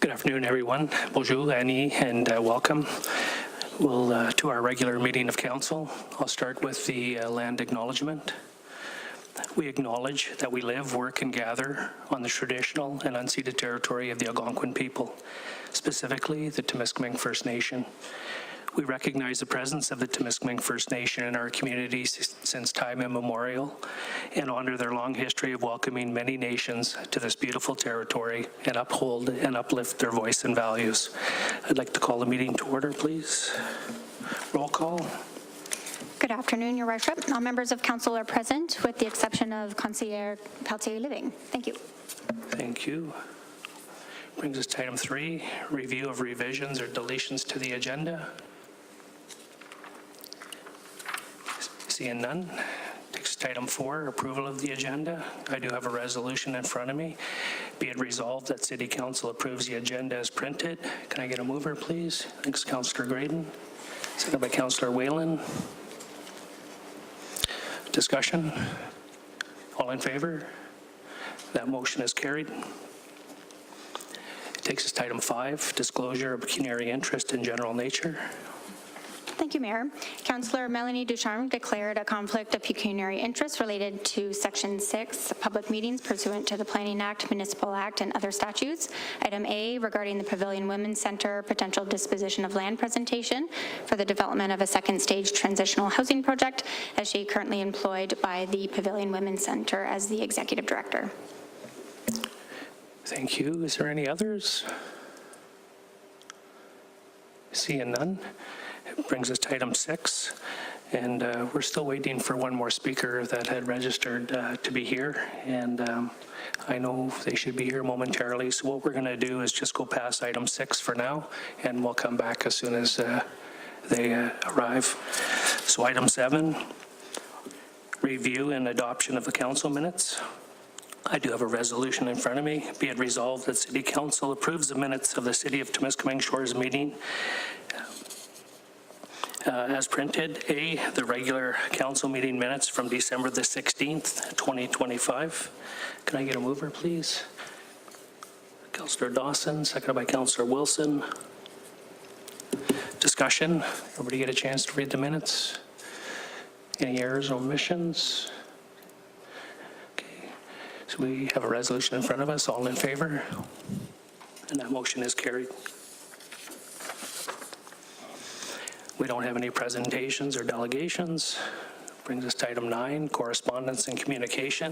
Good afternoon, everyone. Bonjour, Annie, and welcome. We'll to our regular meeting of council. I'll start with the land acknowledgement. We acknowledge that we live, work, and gather on the traditional and unceded territory of the Algonquin people, specifically the Temiskaming First Nation. We recognize the presence of the Temiskaming First Nation in our community since time immemorial and honor their long history of welcoming many nations to this beautiful territory and uphold and uplift their voice and values. I'd like to call the meeting to order, please. Roll call. Good afternoon, Your Worship. All members of council are present with the exception of Conseillère Pelletier Living. Thank you. Thank you. Brings us to item 3, review of revisions or deletions to the agenda. Seeing none, takes us to item 4, approval of the agenda. I do have a resolution in front of me. Be it resolved that City Council approves the agenda as printed. Can I get a mover, please? Thanks, Councillor Graydon. Seconded by Councillor Whalen. Discussion? All in favor? That motion is carried. It takes us to item 5, disclosure of pecuniary interest in general nature. Thank you, Mayor. Councillor Melanie Ducharme declared a conflict of pecuniary interest related to Section 6, public meetings pursuant to the Planning Act, Municipal Act, and other statutes. Item A, regarding the Pavilion Women's Centre potential disposition of land presentation for the development of a second stage transitional housing project, as she currently employed by the Pavilion Women's Centre as the Executive Director. Thank you. Is there any others? Seeing none. It brings us to item 6, and we're still waiting for one more speaker that had registered to be here, and I know they should be here momentarily, so what we're going to do is just go past item 6 for now, and we'll come back as soon as they arrive. So item 7, review and adoption of the council minutes. I do have a resolution in front of me. Be it resolved that City Council approves the minutes of the City of Temiskaming Shores meeting as printed. A, the regular council meeting minutes from December the 16th, 2025. Can I get a mover, please? Councillor Dawson, seconded by Councillor Wilson. Discussion. Everybody get a chance to read the minutes? Any errors or omissions? Okay. So we have a resolution in front of us. All in favor? And that motion is carried. We don't have any presentations or delegations. Brings us to item 9, correspondence and communication.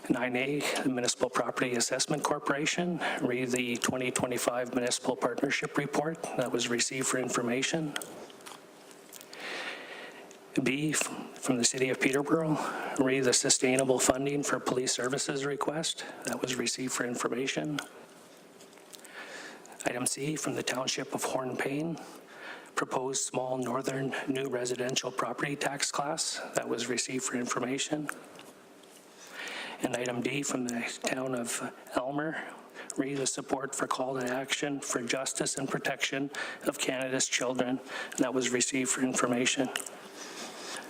9A, the Municipal Property Assessment Corporation. Read the 2025 Municipal Partnership Report that was received for information. B, from the City of Peterborough. Read the Sustainable Funding for Police Services request that was received for information. Item C, from the Township of Hornpain, proposed small northern new residential property tax class that was received for information. And item D, from the town of Elmer, read the support for call to action for justice and protection of Canada's children that was received for information.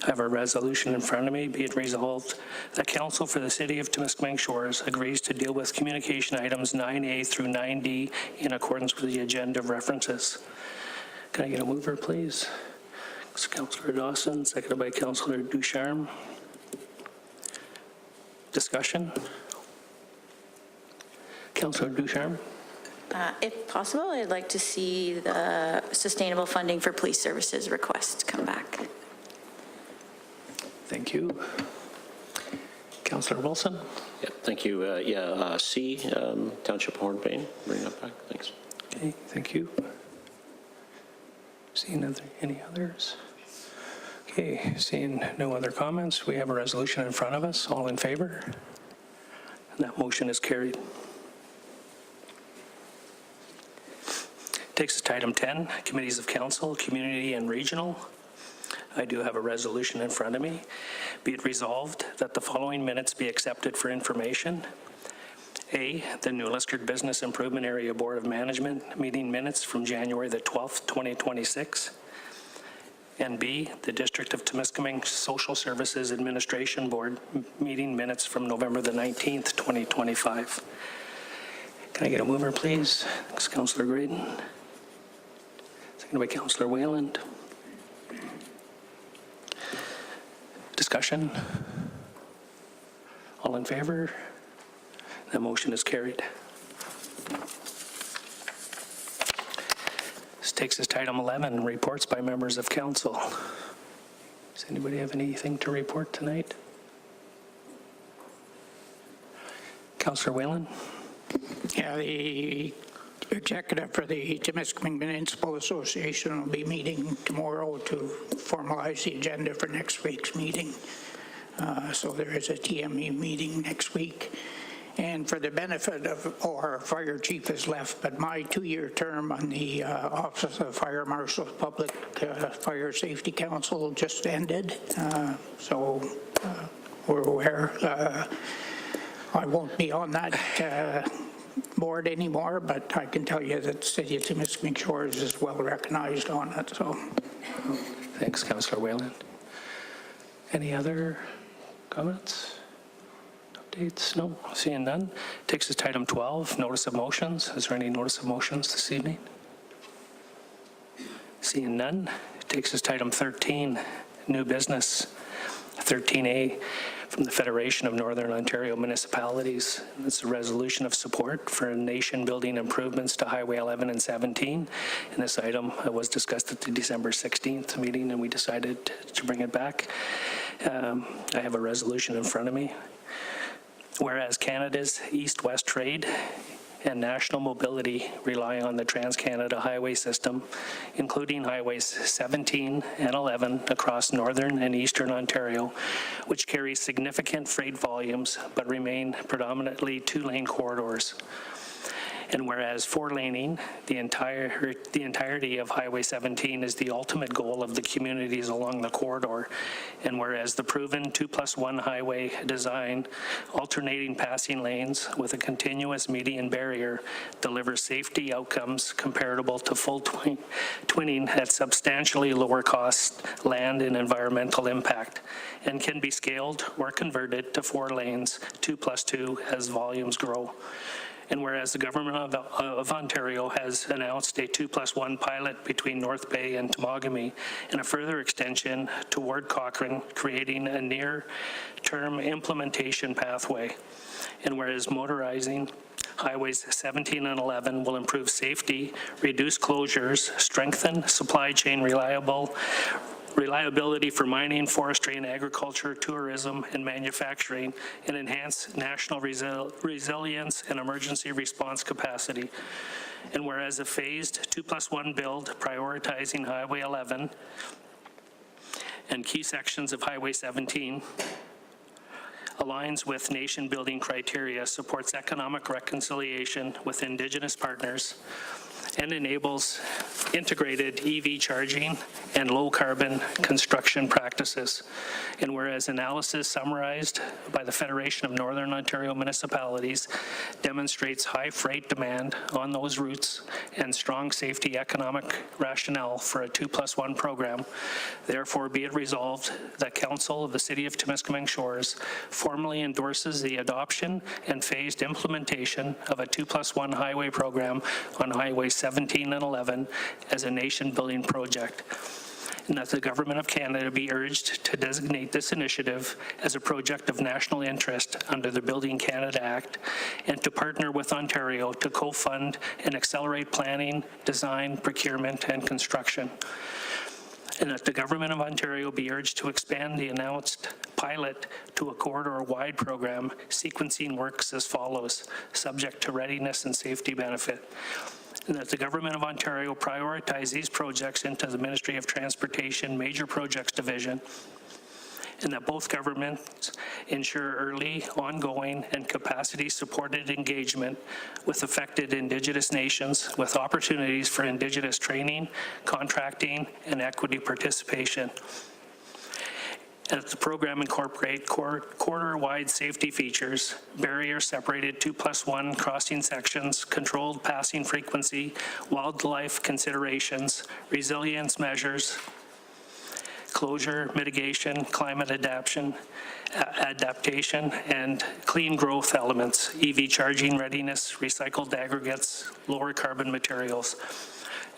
I have a resolution in front of me. Be it resolved that Council for the City of Temiskaming Shores agrees to deal with communication items 9A through 9D in accordance with the agenda of references. Can I get a mover, please? Councillor Dawson, seconded by Councillor Ducharme. Discussion? Councillor Ducharme. If possible, I'd like to see the Sustainable Funding for Police Services request come back. Thank you. Councillor Wilson. Yeah, thank you. C, Township Hornpain, bring that back. Thanks. Okay, thank you. Seeing any others? Okay, seeing no other comments, we have a resolution in front of us. All in favor? And that motion is carried. Takes us to item 10, Committees of Council, Community and Regional. I do have a resolution in front of me. Be it resolved that the following minutes be accepted for information. A, the New Liskeard Business Improvement Area Board of Management meeting minutes from January the 12th, 2026. And B, the District of Temiskaming Social Services Administration Board meeting minutes from November the 19th, 2025. Can I get a mover, please? Thanks, Councillor Graydon. Seconded by Councillor Wayland. Discussion? All in favor? The motion is carried. This takes us to item 11, reports by members of council. Does anybody have anything to report tonight? Councillor Whalen? Yeah, the executive for the Temiskaming Municipal Association will be meeting tomorrow to formalize the agenda for next week's meeting. So there is a TME meeting next week. And for the benefit of, our fire chief has left, but my 2-year term on the Office of Fire Marshal's Public Fire Safety Council just ended. So we're aware. I won't be on that board anymore, but I can tell you that the City of Temiskaming Shores is well recognized on it. So, Thanks, Councillor Whalen. Any other comments? Updates? No? Seeing none. Takes us to item 12, notice of motions. Is there any notice of motions this evening? Seeing none. Takes us to item 13, new business. 13A from the Federation of Northern Ontario Municipalities. It's a resolution of support for nation-building improvements to Highway 11 and 17. And this item was discussed at the December 16th meeting, and we decided to bring it back. I have a resolution in front of me. Whereas Canada's east-west trade and national mobility rely on the Trans-Canada Highway System, including Highways 17 and 11 across northern and eastern Ontario, which carry significant freight volumes but remain predominantly two-lane corridors. And whereas four-laning the entirety of Highway 17 is the ultimate goal of the communities along the corridor, and whereas the proven 2+1 highway design, alternating passing lanes with a continuous median barrier, delivers safety outcomes comparable to full twinning at substantially lower cost, land and environmental impact, and can be scaled or converted to 4 lanes, 2+2, as volumes grow. And whereas the Government of Ontario has announced a 2+1 pilot between North Bay and Temiskaming and a further extension toward Cochrane, creating a near-term implementation pathway. And whereas motorizing Highways 17 and 11 will improve safety, reduce closures, strengthen supply chain reliability for mining, forestry, and agriculture, tourism, and manufacturing, and enhance national resilience and emergency response capacity. And whereas a phased 2+1 build prioritizing Highway 11 and key sections of Highway 17 aligns with nation-building criteria, supports economic reconciliation with Indigenous partners, and enables integrated EV charging and low-carbon construction practices. And whereas analysis summarized by the Federation of Northern Ontario Municipalities demonstrates high freight demand on those routes and strong safety economic rationale for a 2+1 program, therefore be it resolved that Council of the City of Temiskaming Shores formally endorses the adoption and phased implementation of a 2+1 highway program on Highway 17 and 11 as a nation-building project, and that the Government of Canada be urged to designate this initiative as a project of national interest under the Building Canada Act, and to partner with Ontario to co-fund and accelerate planning, design, procurement, and construction. And that the Government of Ontario be urged to expand the announced pilot to a corridor-wide program, sequencing works as follows, subject to readiness and safety benefit. And that the Government of Ontario prioritize these projects into the Ministry of Transportation Major Projects Division, and that both governments ensure early, ongoing, and capacity-supported engagement with affected Indigenous nations with opportunities for Indigenous training, contracting, and equity participation. And that the program incorporate corridor-wide safety features, barrier-separated 2+1 crossing sections, controlled passing frequency, wildlife considerations, resilience measures, closure, mitigation, climate adaptation, and clean growth elements, EV charging readiness, recycled aggregates, lower carbon materials.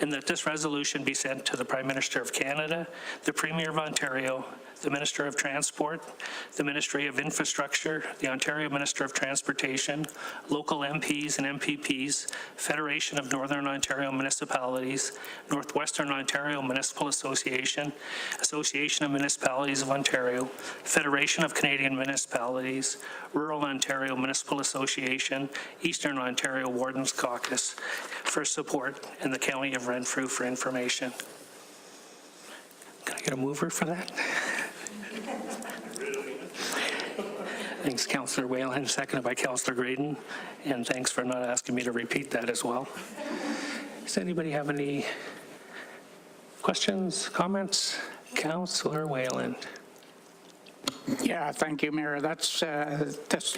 And that this resolution be sent to the Prime Minister of Canada, the Premier of Ontario, the Minister of Transport, the Ministry of Infrastructure, the Ontario Minister of Transportation, local MPs and MPPs, Federation of Northern Ontario Municipalities, Northwestern Ontario Municipal Association, Association of Municipalities of Ontario, Federation of Canadian Municipalities, Rural Ontario Municipal Association, Eastern Ontario Wardens Caucus for support, and the County of Renfrew for information. Can I get a mover for that? Thanks, Councillor Whalen, seconded by Councillor Graydon, and thanks for not asking me to repeat that as well. Does anybody have any questions, comments? Councillor Whalen. Yeah, thank you, Mayor. That's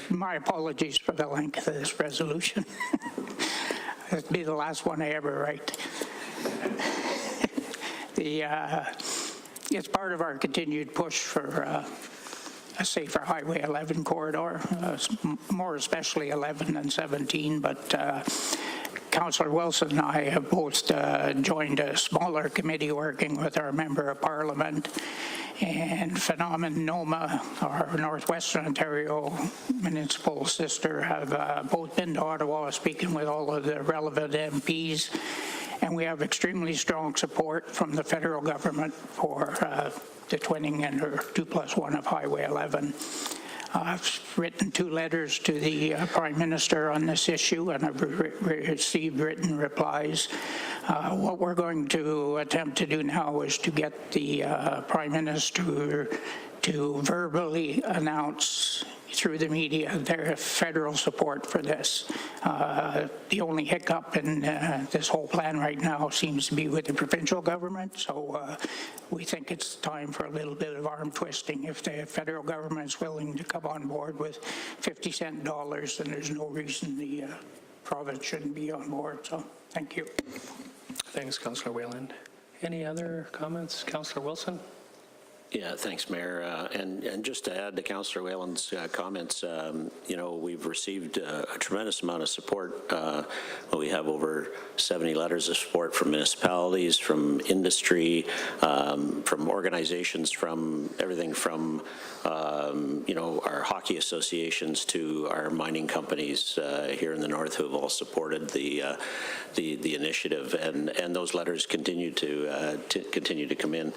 my apologies for the length of this resolution. It'll be the last one I ever write. It's part of our continued push for a safer Highway 11 corridor, more especially 11 and 17, but Councillor Wilson and I have both joined a smaller committee working with our Member of Parliament, and Phenom and Noma, our Northwestern Ontario municipal sister, have both been to Ottawa speaking with all of the relevant MPs, and we have extremely strong support from the federal government for the twinning and 2+1 of Highway 11. I've written 2 letters to the Prime Minister on this issue, and I've received written replies. What we're going to attempt to do now is to get the Prime Minister to verbally announce through the media their federal support for this. The only hiccup in this whole plan right now seems to be with the provincial government, so we think it's time for a little bit of arm twisting. If the federal government is willing to come on board with 50-cent dollars, then there's no reason the province shouldn't be on board, so thank you. Thanks, Councillor Whalen. Any other comments? Councillor Wilson? Yeah, thanks, Mayor. And just to add to Councillor Whalen's comments, you know, we've received a tremendous amount of support. We have over 70 letters of support from municipalities, from industry, from organizations, from everything from, you know, our hockey associations to our mining companies here in the north who have all supported the initiative, and those letters continue to come in.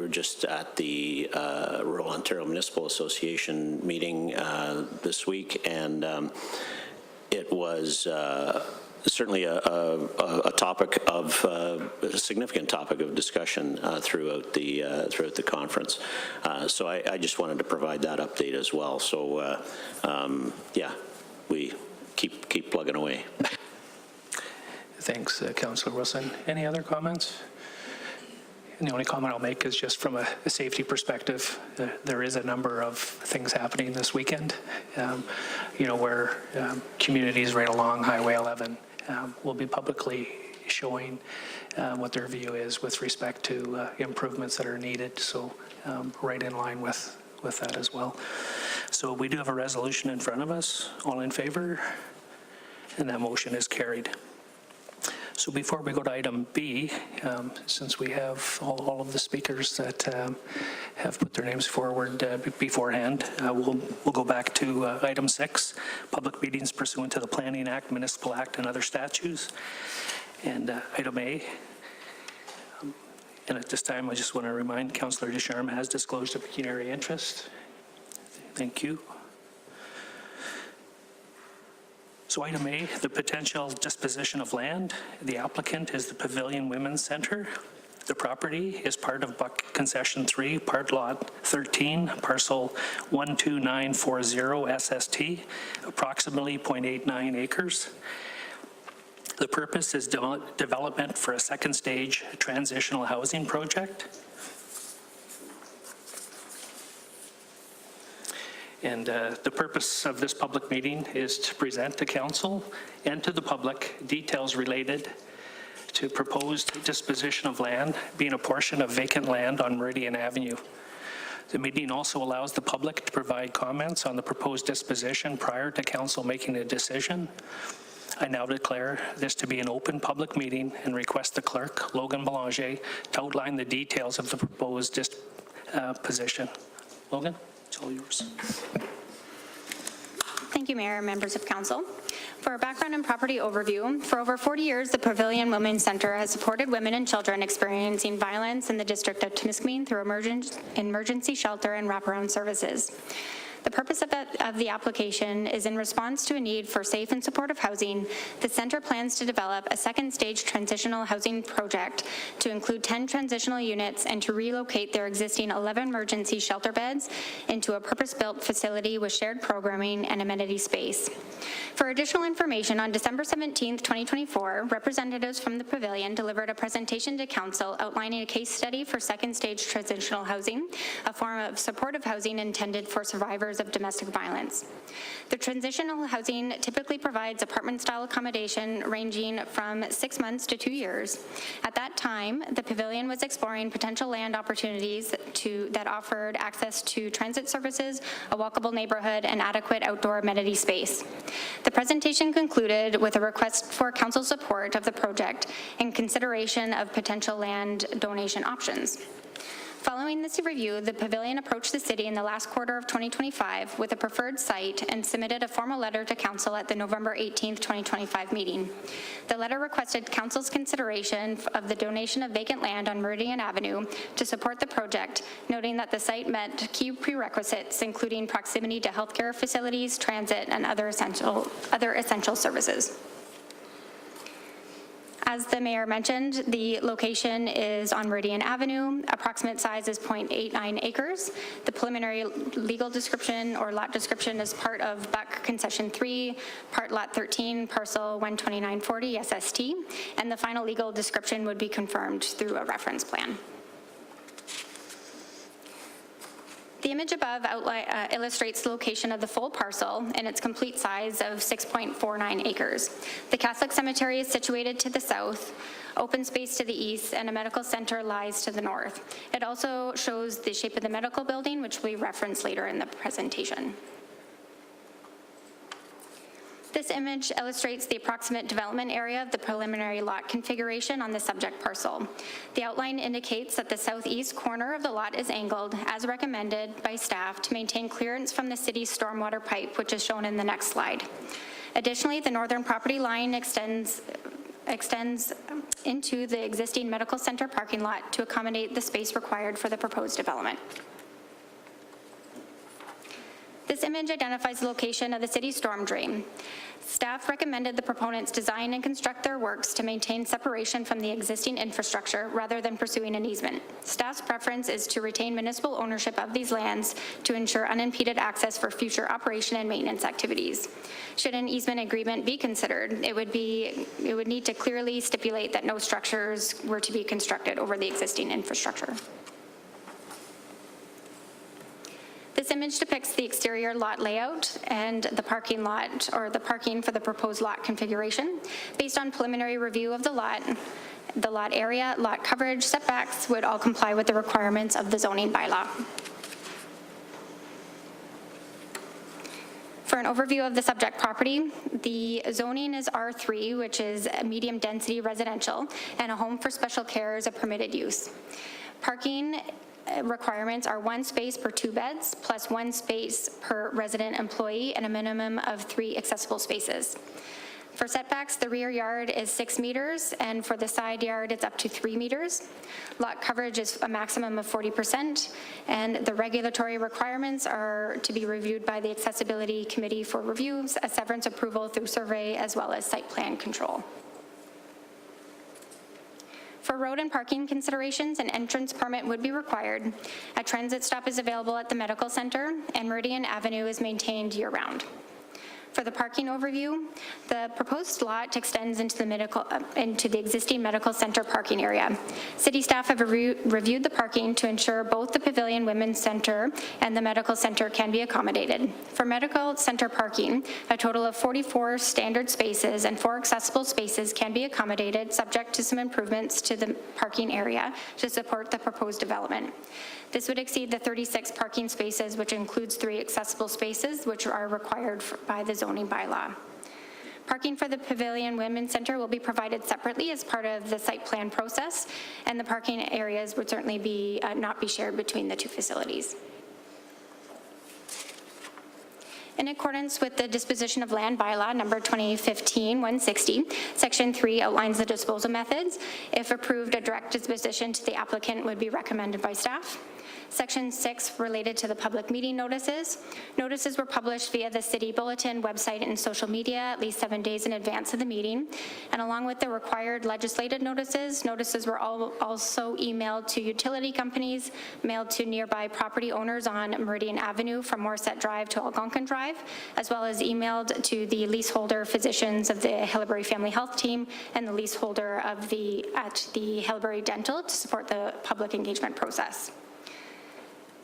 We were just at the Rural Ontario Municipal Association meeting this week, and it was certainly a topic of a significant topic of discussion throughout the conference. So I just wanted to provide that update as well. So yeah, we keep plugging away. Thanks, Councillor Wilson. Any other comments? And the only comment I'll make is just from a safety perspective. There is a number of things happening this weekend, you know, where communities right along Highway 11 will be publicly showing what their view is with respect to improvements that are needed. So right in line with that as well. So we do have a resolution in front of us. All in favor? And that motion is carried. So before we go to item B, since we have all of the speakers that have put their names forward beforehand, we'll go back to item 6, public meetings pursuant to the Planning Act, Municipal Act, and other statutes. And item A. And at this time, I just want to remind Councillor Ducharme has disclosed a pecuniary interest. Thank you. So item A, the potential disposition of land. The applicant is the Pavilion Women's Centre. The property is part of Buck Concession 3, Part Lot 13, Parcel 12940 SST, approximately 0.89 acres. The purpose is development for a second stage transitional housing project. And the purpose of this public meeting is to present to council and to the public details related to proposed disposition of land being a portion of vacant land on Meridian Avenue. The meeting also allows the public to provide comments on the proposed disposition prior to council making a decision. I now declare this to be an open public meeting and request the clerk, Logan Belanger, to outline the details of the proposed disposition. Logan, it's all yours. Thank you, Mayor and members of council. For a background and property overview, for over 40 years, the Pavilion Women's Centre has supported women and children experiencing violence in the district of Temiskaming through emergency shelter and wraparound services. The purpose of the application is in response to a need for safe and supportive housing. The Centre plans to develop a second stage transitional housing project to include 10 transitional units and to relocate their existing 11 emergency shelter beds into a purpose-built facility with shared programming and amenity space. For additional information, on December 17, 2024, representatives from the Pavilion delivered a presentation to Council outlining a case study for second stage transitional housing, a form of supportive housing intended for survivors of domestic violence. The transitional housing typically provides apartment-style accommodation ranging from 6 months to 2 years. At that time, the Pavilion was exploring potential land opportunities that offered access to transit services, a walkable neighborhood, and adequate outdoor amenity space. The presentation concluded with a request for council support of the project in consideration of potential land donation options. Following this review, the Pavilion approached the city in the last quarter of 2025 with a preferred site and submitted a formal letter to council at the November 18, 2025 meeting. The letter requested council's consideration of the donation of vacant land on Meridian Avenue to support the project, noting that the site met key prerequisites, including proximity to healthcare facilities, transit, and other essential services. As the mayor mentioned, the location is on Meridian Avenue. Approximate size is 0.89 acres. The preliminary legal description or lot description is part of Buck Concession 3, Part Lot 13, Parcel 12940 SST, and the final legal description would be confirmed through a reference plan. The image above illustrates the location of the full parcel and its complete size of 6.49 acres. The Catholic Cemetery is situated to the south, open space to the east, and a medical center lies to the north. It also shows the shape of the medical building, which we reference later in the presentation. This image illustrates the approximate development area of the preliminary lot configuration on the subject parcel. The outline indicates that the southeast corner of the lot is angled, as recommended by staff, to maintain clearance from the city's stormwater pipe, which is shown in the next slide. Additionally, the northern property line extends into the existing medical center parking lot to accommodate the space required for the proposed development. This image identifies the location of the city's storm drain. Staff recommended the proponents design and construct their works to maintain separation from the existing infrastructure rather than pursuing an easement. Staff's preference is to retain municipal ownership of these lands to ensure unimpeded access for future operation and maintenance activities. Should an easement agreement be considered, it would need to clearly stipulate that no structures were to be constructed over the existing infrastructure. This image depicts the exterior lot layout and the parking lot, or the parking for the proposed lot configuration. Based on preliminary review of the lot area, lot coverage, setbacks would all comply with the requirements of the zoning bylaw. For an overview of the subject property, the zoning is R3, which is a medium density residential, and a home for special care is a permitted use. Parking requirements are 1 space per 2 beds, plus 1 space per resident employee, and a minimum of 3 accessible spaces. For setbacks, the rear yard is 6 meters, and for the side yard, it's up to 3 meters. Lot coverage is a maximum of 40%, and the regulatory requirements are to be reviewed by the Accessibility Committee for reviews, a severance approval through survey, as well as site plan control. For road and parking considerations, an entrance permit would be required. A transit stop is available at the medical center, and Meridian Avenue is maintained year-round. For the parking overview, the proposed lot extends into the existing medical center parking area. City staff have reviewed the parking to ensure both the Pavilion Women's Center and the medical center can be accommodated. For medical center parking, a total of 44 standard spaces and 4 accessible spaces can be accommodated, subject to some improvements to the parking area to support the proposed development. This would exceed the 36 parking spaces, which includes 3 accessible spaces, which are required by the zoning bylaw. Parking for the Pavilion Women's Center will be provided separately as part of the site plan process, and the parking areas would certainly not be shared between the 2 facilities. In accordance with the disposition of land bylaw number 2015-160, section 3 outlines the disposal methods. If approved, a direct disposition to the applicant would be recommended by staff. Section 6 related to the public meeting notices. Notices were published via the city bulletin, website, and social media at least 7 days in advance of the meeting. And along with the required legislative notices, notices were also emailed to utility companies, mailed to nearby property owners on Meridian Avenue from Morset Drive to Algonquin Drive, as well as emailed to the leaseholder physicians of the Hillbury Family Health Team and the leaseholder at the Hillbury Dental to support the public engagement process.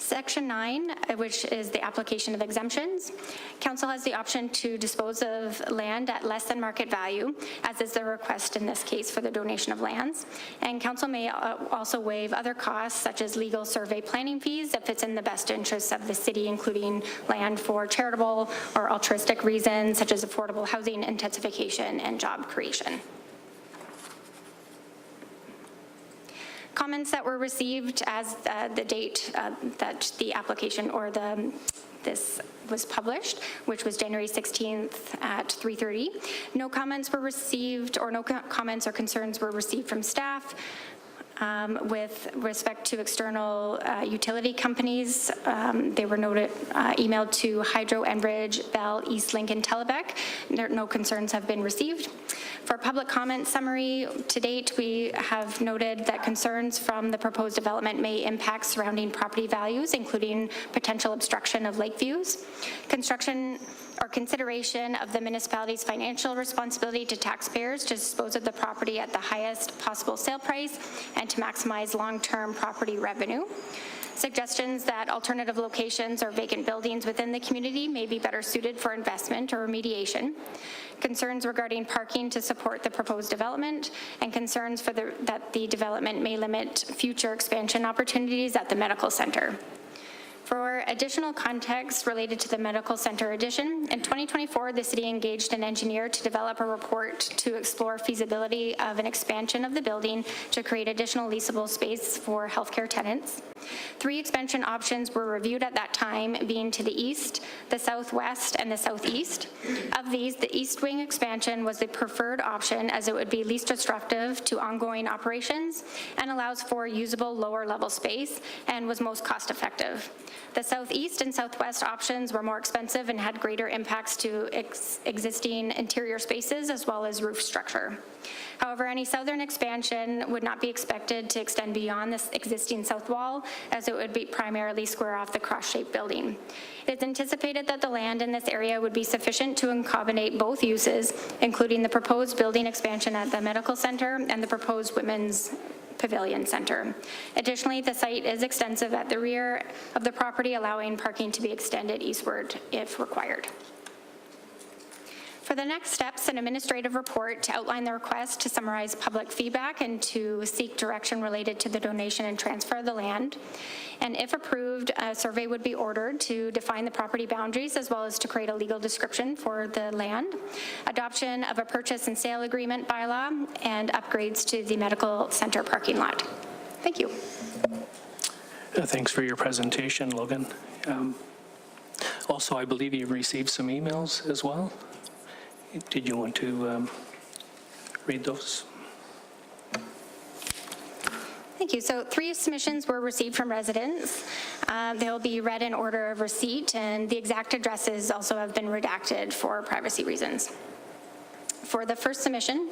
Section 9, which is the application of exemptions. Council has the option to dispose of land at less than market value, as is the request in this case for the donation of lands. And council may also waive other costs, such as legal survey planning fees, if it's in the best interests of the city, including land for charitable or altruistic reasons, such as affordable housing intensification and job creation. Comments that were received as the date that the application or this was published, which was January 16th at 3:30. No comments were received, or no comments or concerns were received from staff. With respect to external utility companies, they were emailed to Hydro, Enbridge, Bell, East Link, and Telebec. No concerns have been received. For public comment summary, to date, we have noted that concerns from the proposed development may impact surrounding property values, including potential obstruction of lake views, construction or consideration of the municipality's financial responsibility to taxpayers to dispose of the property at the highest possible sale price and to maximize long-term property revenue. Suggestions that alternative locations or vacant buildings within the community may be better suited for investment or remediation. Concerns regarding parking to support the proposed development, and concerns that the development may limit future expansion opportunities at the medical center. For additional context related to the medical center addition, in 2024, the city engaged an engineer to develop a report to explore feasibility of an expansion of the building to create additional leasable space for healthcare tenants. 3 expansion options were reviewed at that time, being to the east, the southwest, and the southeast. Of these, the east wing expansion was the preferred option, as it would be least disruptive to ongoing operations and allows for usable lower level space and was most cost effective. The southeast and southwest options were more expensive and had greater impacts to existing interior spaces as well as roof structure. However, any southern expansion would not be expected to extend beyond this existing south wall, as it would be primarily square off the cross-shaped building. It is anticipated that the land in this area would be sufficient to accommodate both uses, including the proposed building expansion at the medical center and the proposed women's Pavilion Center. Additionally, the site is extensive at the rear of the property, allowing parking to be extended eastward if required. For the next steps, an administrative report to outline the request, to summarize public feedback, and to seek direction related to the donation and transfer of the land. And if approved, a survey would be ordered to define the property boundaries as well as to create a legal description for the land, adoption of a purchase and sale agreement bylaw, and upgrades to the medical center parking lot. Thank you. Thanks for your presentation, Logan. Also, I believe you received some emails as well. Did you want to read those? Thank you. So 3 submissions were received from residents. They'll be read in order of receipt, and the exact addresses also have been redacted for privacy reasons. For the first submission,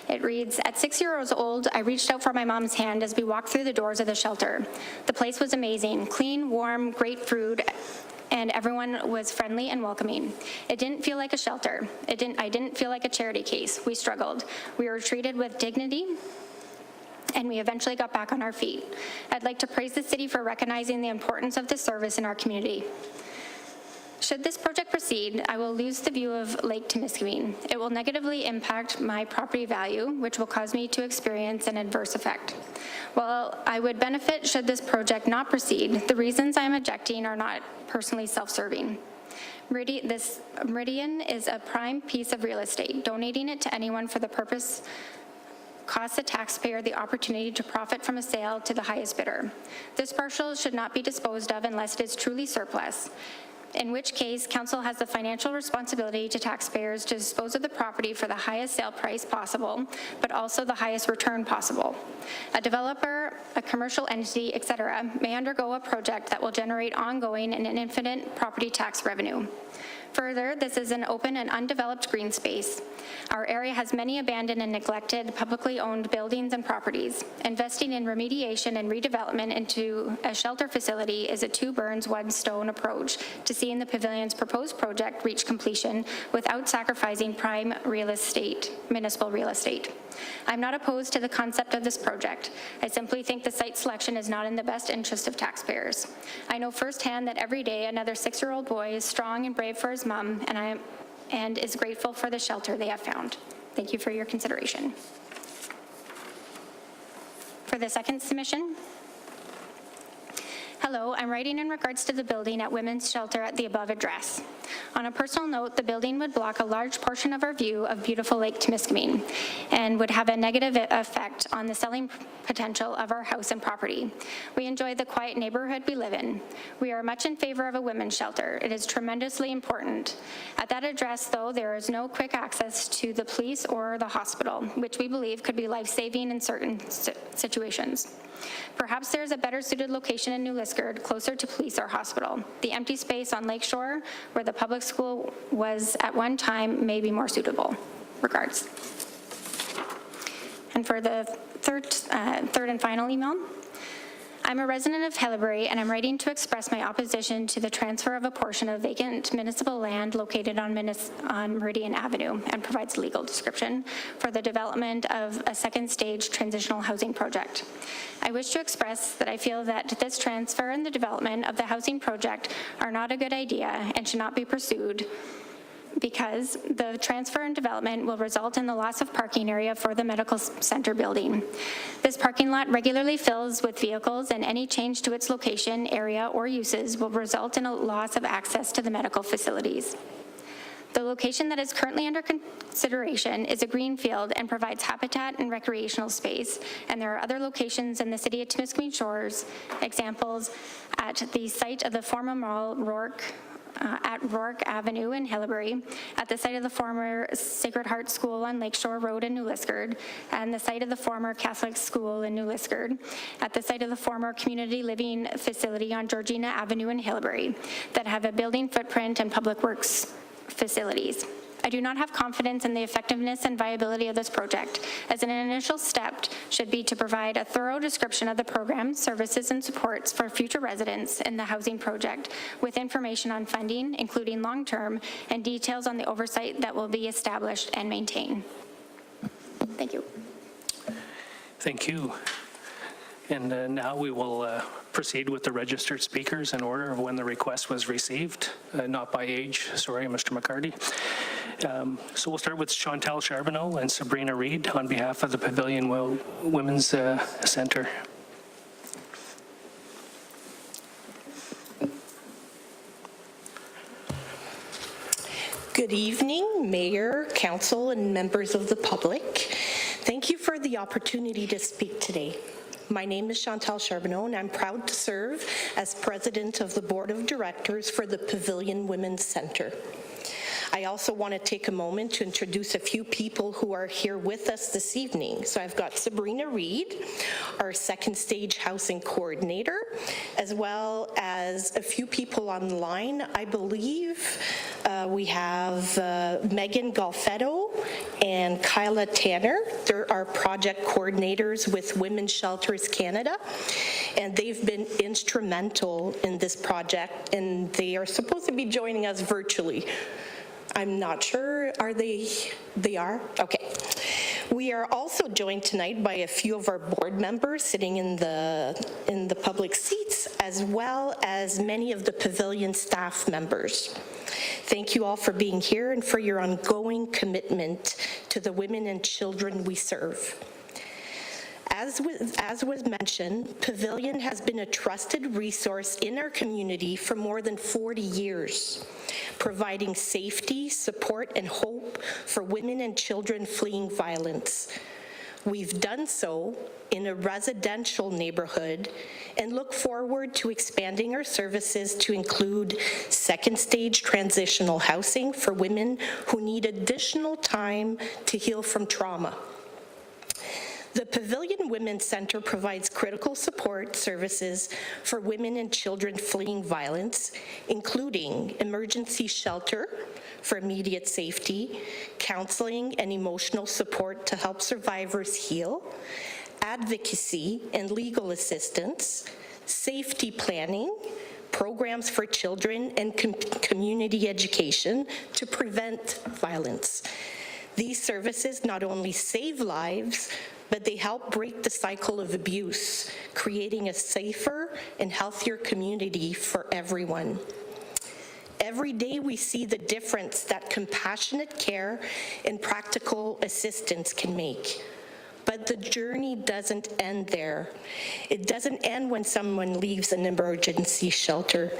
it reads, at 6 years old, I reached out for my mom's hand as we walked through the doors of the shelter. The place was amazing, clean, warm, great food, and everyone was friendly and welcoming. It didn't feel like a shelter. I didn't feel like a charity case. We struggled. We were treated with dignity, and we eventually got back on our feet. I'd like to praise the city for recognizing the importance of this service in our community. Should this project proceed, I will lose the view of Lake Temiskaming. It will negatively impact my property value, which will cause me to experience an adverse effect. While I would benefit should this project not proceed, the reasons I am objecting are not personally self-serving. This Meridian is a prime piece of real estate. Donating it to anyone for the purpose costs the taxpayer the opportunity to profit from a sale to the highest bidder. This parcel should not be disposed of unless it is truly surplus, in which case council has the financial responsibility to taxpayers to dispose of the property for the highest sale price possible, but also the highest return possible. A developer, a commercial entity, etc., may undergo a project that will generate ongoing and infinite property tax revenue. Further, this is an open and undeveloped green space. Our area has many abandoned and neglected publicly owned buildings and properties. Investing in remediation and redevelopment into a shelter facility is a two birds, one stone approach to seeing the pavilion's proposed project reach completion without sacrificing prime real estate, municipal real estate. I'm not opposed to the concept of this project. I simply think the site selection is not in the best interest of taxpayers. I know firsthand that every day another 6-year-old boy is strong and brave for his mom and is grateful for the shelter they have found. Thank you for your consideration. For the second submission. Hello, I'm writing in regards to the building at Women's Shelter at the above address. On a personal note, the building would block a large portion of our view of beautiful Lake Temiskaming and would have a negative effect on the selling potential of our house and property. We enjoy the quiet neighborhood we live in. We are much in favor of a women's shelter. It is tremendously important. At that address, though, there is no quick access to the police or the hospital, which we believe could be life-saving in certain situations. Perhaps there is a better suited location in New Liskeard, closer to police or hospital. The empty space on Lakeshore, where the public school was at one time, may be more suitable. Regards. And for the third and final email, I'm a resident of Hellebury, and I'm writing to express my opposition to the transfer of a portion of vacant municipal land located on Meridian Avenue, and provides legal description for the development of a second stage transitional housing project. I wish to express that I feel that this transfer and the development of the housing project are not a good idea and should not be pursued, because the transfer and development will result in the loss of parking area for the medical center building. This parking lot regularly fills with vehicles, and any change to its location, area, or uses will result in a loss of access to the medical facilities. The location that is currently under consideration is a green field and provides habitat and recreational space, and there are other locations in the city of Temiskaming Shores, examples at the site of the former mall at Rourke Avenue in Hellebury, at the site of the former Sacred Heart School on Lakeshore Road in New Liskeard, and the site of the former Catholic School in New Liskeard, at the site of the former Community Living Facility on Georgina Avenue in Hellebury, that have a building footprint and public works facilities. I do not have confidence in the effectiveness and viability of this project, as an initial step should be to provide a thorough description of the programs, services, and supports for future residents in the housing project, with information on funding, including long-term, and details on the oversight that will be established and maintained. Thank you. Thank you. And now we will proceed with the registered speakers in order of when the request was received, not by age. Sorry, Mr. McCarty. So we'll start with Chantal Charbonneau and Sabrina Reed on behalf of the Pavilion Women's Center. Good evening, Mayor, Council, and members of the public. Thank you for the opportunity to speak today. My name is Chantal Charbonneau, and I'm proud to serve as President of the Board of Directors for the Pavilion Women's Center. I also want to take a moment to introduce a few people who are here with us this evening. So I've got Sabrina Reed, our second stage housing coordinator, as well as a few people online. I believe we have Megan Golfetto and Kyla Tanner. They're our project coordinators with Women's Shelters Canada. and they've been instrumental in this project, and they are supposed to be joining us virtually. I'm not sure, are they? They are? Okay. We are also joined tonight by a few of our board members sitting in the public seats, as well as many of the pavilion staff members. Thank you all for being here and for your ongoing commitment to the women and children we serve. As was mentioned, Pavilion has been a trusted resource in our community for more than 40 years, providing safety, support, and hope for women and children fleeing violence. We've done so in a residential neighborhood and look forward to expanding our services to include second stage transitional housing for women who need additional time to heal from trauma. The Pavilion Women's Center provides critical support services for women and children fleeing violence, including emergency shelter for immediate safety, counseling and emotional support to help survivors heal, advocacy and legal assistance, safety planning, programs for children, and community education to prevent violence. These services not only save lives, but they help break the cycle of abuse, creating a safer and healthier community for everyone. Every day we see the difference that compassionate care and practical assistance can make. But the journey doesn't end there. It doesn't end when someone leaves an emergency shelter.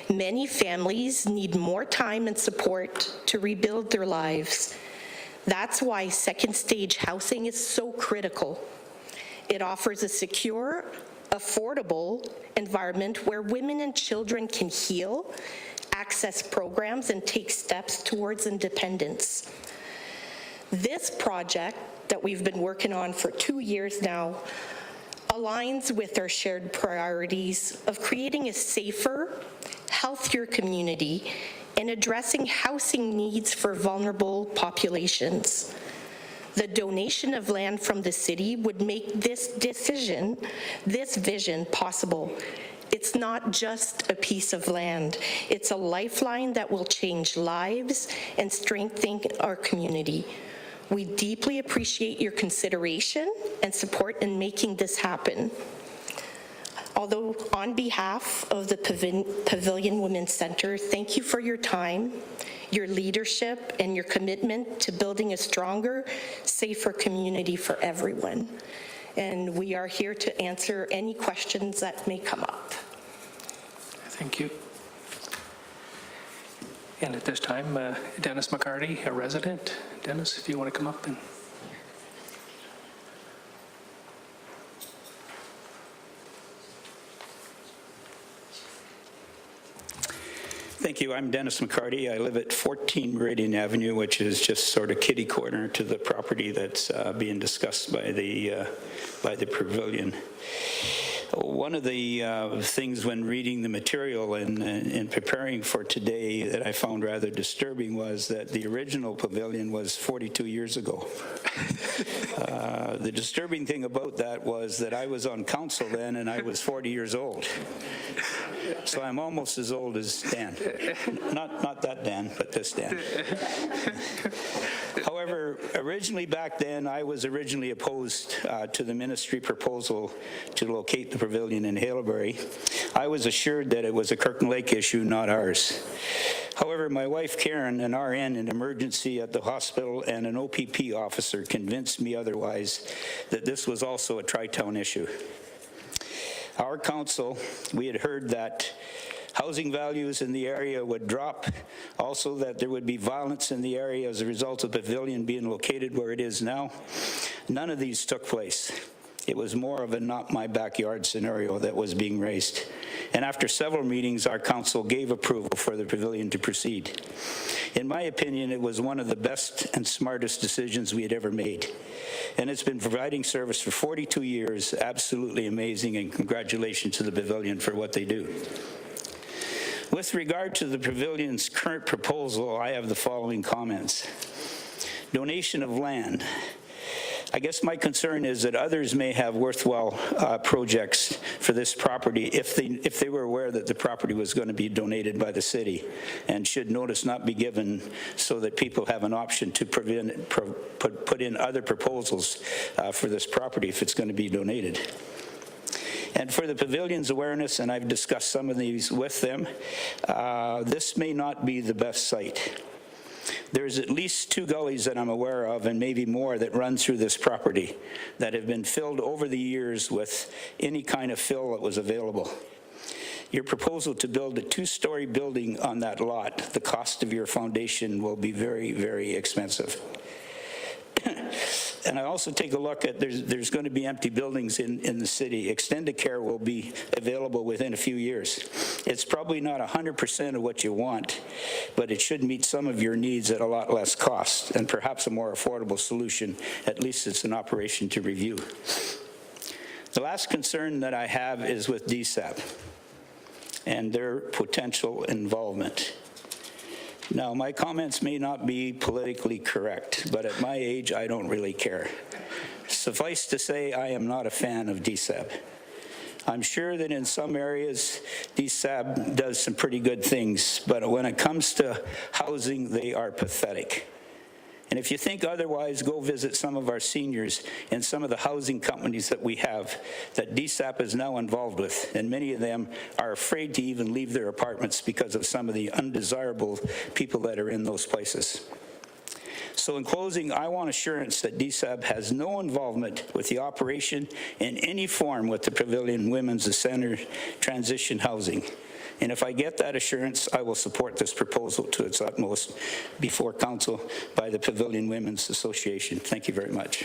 Many families need more time and support to rebuild their lives. That's why second stage housing is so critical. It offers a secure, affordable environment where women and children can heal, access programs, and take steps towards independence. This project that we've been working on for 2 years now aligns with our shared priorities of creating a safer, healthier community and addressing housing needs for vulnerable populations. The donation of land from the city would make this vision possible. It's not just a piece of land. It's a lifeline that will change lives and strengthen our community. We deeply appreciate your consideration and support in making this happen. Although on behalf of the Pavilion Women's Center, thank you for your time, your leadership, and your commitment to building a stronger, safer community for everyone. And we are here to answer any questions that may come up. Thank you. And at this time, Dennis McCarty, a resident. Dennis, if you want to come up and... Thank you. I'm Dennis McCarty. I live at 14 Meridian Avenue, which is just sort of kitty corner to the property that's being discussed by the pavilion. One of the things when reading the material and preparing for today that I found rather disturbing was that the original pavilion was 42 years ago. The disturbing thing about that was that I was on council then and I was 40 years old. So I'm almost as old as Dan. Not that Dan, but this Dan. However, originally back then, I was originally opposed to the ministry proposal to locate the pavilion in Halebury. I was assured that it was a Kirkland Lake issue, not ours. However, my wife Karen, an RN in emergency at the hospital, and an OPP officer convinced me otherwise, that this was also a tri-town issue. Our council, we had heard that housing values in the area would drop, also that there would be violence in the area as a result of the pavilion being located where it is now. None of these took place. It was more of a not my backyard scenario that was being raised. And after several meetings, our council gave approval for the pavilion to proceed. In my opinion, it was one of the best and smartest decisions we had ever made. And it's been providing service for 42 years, absolutely amazing, and congratulations to the pavilion for what they do. With regard to the pavilion's current proposal, I have the following comments. Donation of land. I guess my concern is that others may have worthwhile projects for for this property if they were aware that the property was going to be donated by the city, and should notice not be given so that people have an option to put in other proposals for this property if it's going to be donated. And for the pavilion's awareness, and I've discussed some of these with them, this may not be the best site. There's at least 2 gullies that I'm aware of, and maybe more, that run through this property that have been filled over the years with any kind of fill that was available. Your proposal to build a 2-story building on that lot, the cost of your foundation will be very, very expensive. And I also take a look at, there's going to be empty buildings in the city. Extended care will be available within a few years. It's probably not 100% of what you want, but it should meet some of your needs at a lot less cost, and perhaps a more affordable solution. At least it's an operation to review. The last concern that I have is with DSAP and their potential involvement. Now, my comments may not be politically correct, but at my age, I don't really care. Suffice to say, I am not a fan of DSAB. I'm sure that in some areas, DSAB does some pretty good things, but when it comes to housing, they are pathetic. And if you think otherwise, go visit some of our seniors in some of the housing companies that we have that DSAP is now involved with, and many of them are afraid to even leave their apartments because of some of the undesirable people that are in those places. So in closing, I want assurance that DSAB has no involvement with the operation in any form with the Pavilion Women's Center transition housing. And if I get that assurance, I will support this proposal to its utmost before council by the Pavilion Women's Association. Thank you very much.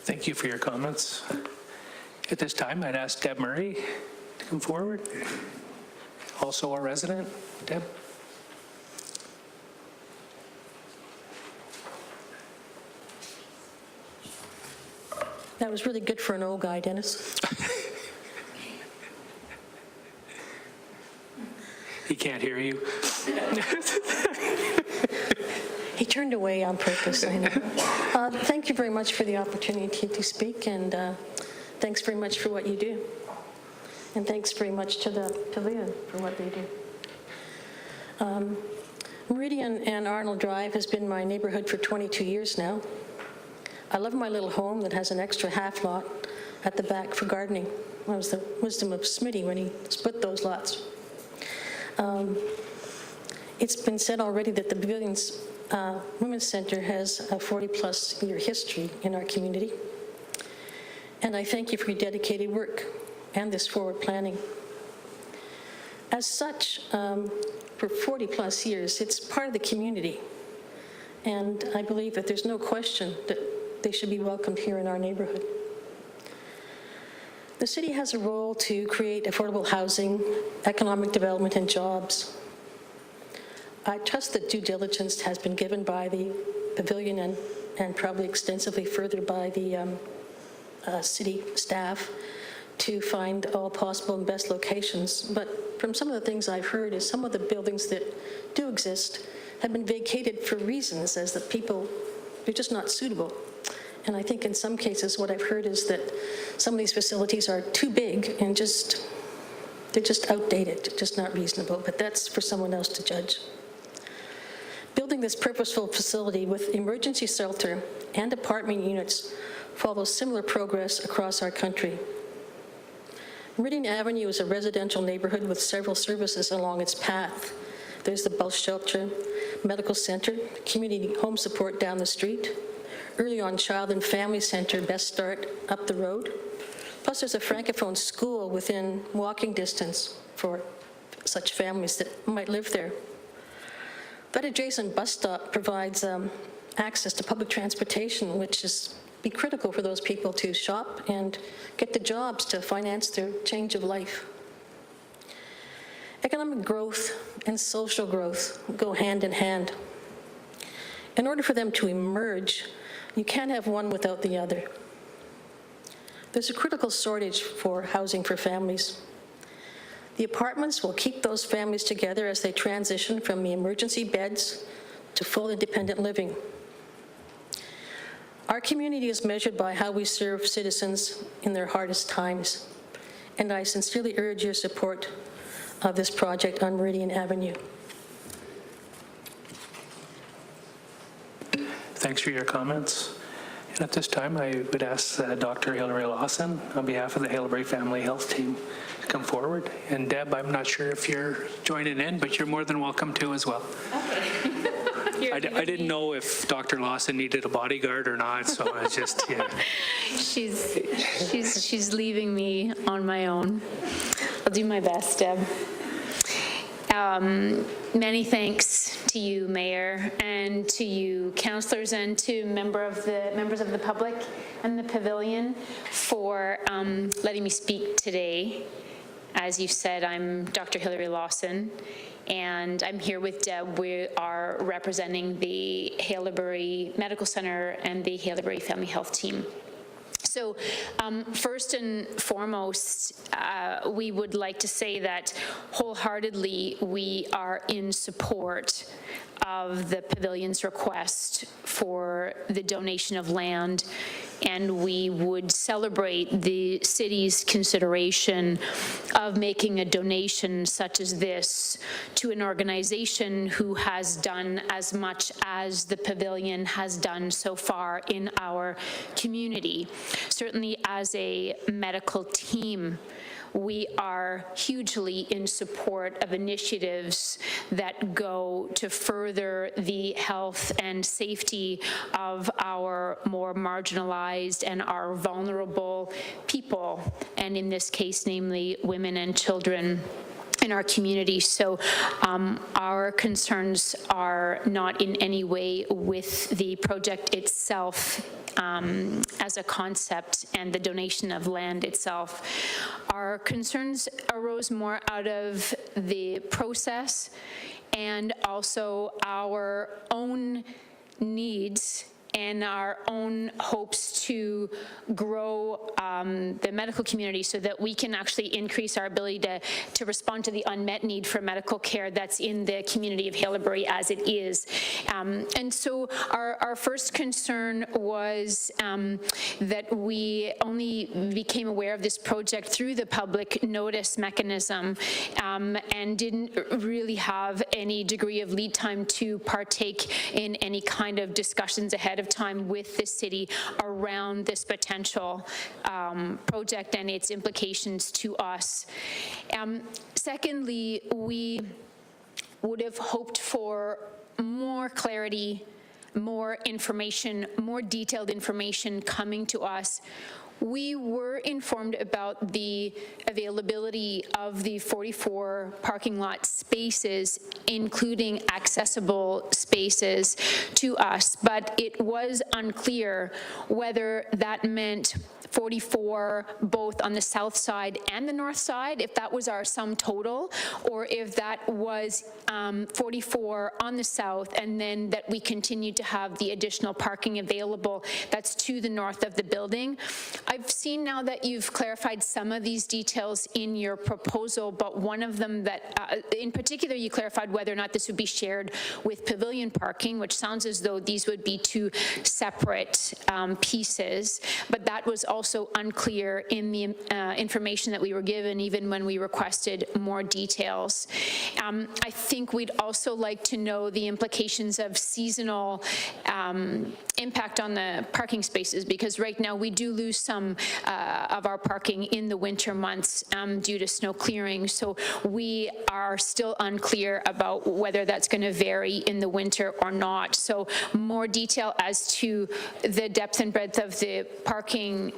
Thank you for your comments. At this time, I'd ask Deb Murray to come forward. Also a resident. Deb? That was really good for an old guy, Dennis. He can't hear you. He turned away on purpose, I know. Thank you very much for the opportunity to speak, and thanks very much for what you do. And thanks very much to the Pavilion for what they do. Meridian and Arnold Drive has been my neighborhood for 22 years now. I love my little home that has an extra half lot at the back for gardening. That was the wisdom of Smitty when he split those lots. It's been said already that the Pavilion's Women's Center has a 40-plus year history in our community. And I thank you for your dedicated work and this forward planning. As such, for 40-plus years, it's part of the community. And I believe that there's no question that they should be welcomed here in our neighborhood. The city has a role to create affordable housing, economic development, and jobs. I trust that due diligence has been given by the Pavilion and probably extensively further by the city staff to find all possible and best locations. But from some of the things I've heard is some of the buildings that do exist have been vacated for reasons as that people, they're just not suitable. And I think in some cases what I've heard is that some of these facilities are too big and they're just outdated, just not reasonable, but that's for someone else to judge. Building this purposeful facility with emergency shelter and apartment units follows similar progress across our country. Meridian Avenue is a residential neighborhood with several services along its path. There's the bus shelter, medical center, community home support down the street, early on child and family center, Best Start, up the road. Plus there's a Francophone school within walking distance for such families that might live there. That adjacent bus stop provides access to public transportation, which is be critical for those people to shop and get the jobs to finance their change of life. Economic growth and social growth go hand in hand. In order for them to emerge, you can't have one without the other. There's a critical shortage for housing for families. The apartments will keep those families together as they transition from the emergency beds to full independent living. Our community is measured by how we serve citizens in their hardest times. and I sincerely urge your support of this project on Meridian Avenue. Thanks for your comments. And at this time, I would ask Dr. Hilary Lawson, on behalf of the Halebury Family Health Team, to come forward. And Deb, I'm not sure if you're joining in, but you're more than welcome to as well. Okay. I didn't know if Dr. Lawson needed a bodyguard or not, so I was just, yeah. She's leaving me on my own. I'll do my best, Deb. Many thanks to you, Mayor, and to you, councillors, and to members of the public and the pavilion for letting me speak today. As you said, I'm Dr. Hilary Lawson, and I'm here with Deb. We are representing the Halebury Medical Center and the Halebury Family Health Team. So first and foremost, we would like to say that wholeheartedly we are in support of the pavilion's request for the donation of land, and we would celebrate the city's consideration of making a donation such as this to an organization who has done as much as the pavilion has done so far in our community. Certainly as a medical team, we are hugely in support of initiatives that go to further the health and safety of our more marginalized and our vulnerable people, and in this case, namely women and children in our community. So our concerns are not in any way with the project itself as a concept and the donation of land itself. Our concerns arose more out of the process and also our own needs and our own hopes to grow the medical community so that we can actually increase our ability to respond to the unmet need for medical care that's in the community of Halebury as it is. And so our first concern was that we only became aware of this project through the public notice mechanism and didn't really have any degree of lead time to partake in any kind of discussions ahead of time with the city around this potential project and its implications to us. Secondly, we would have hoped for more clarity, more information, more detailed information coming to us. We were informed about the availability of the 44 parking lot spaces, including accessible spaces to us, but it was unclear whether that meant 44 both on the south side and the north side, if that was our sum total, or if that was 44 on the south and then that we continued to have the additional parking available that's to the north of the building. I've seen now that you've clarified some of these details in your proposal, but one of them that, in particular, you clarified whether or not this would be shared with pavilion parking, which sounds as though these would be two separate pieces, but that was also unclear in the information that we were given, even when we requested more details. I think we'd also like to know the implications of seasonal impact on the parking spaces, because right now we do lose some of our parking in the winter months due to snow clearing. So we are still unclear about whether that's going to vary in the winter or not. So more detail as to the depth and breadth of the parking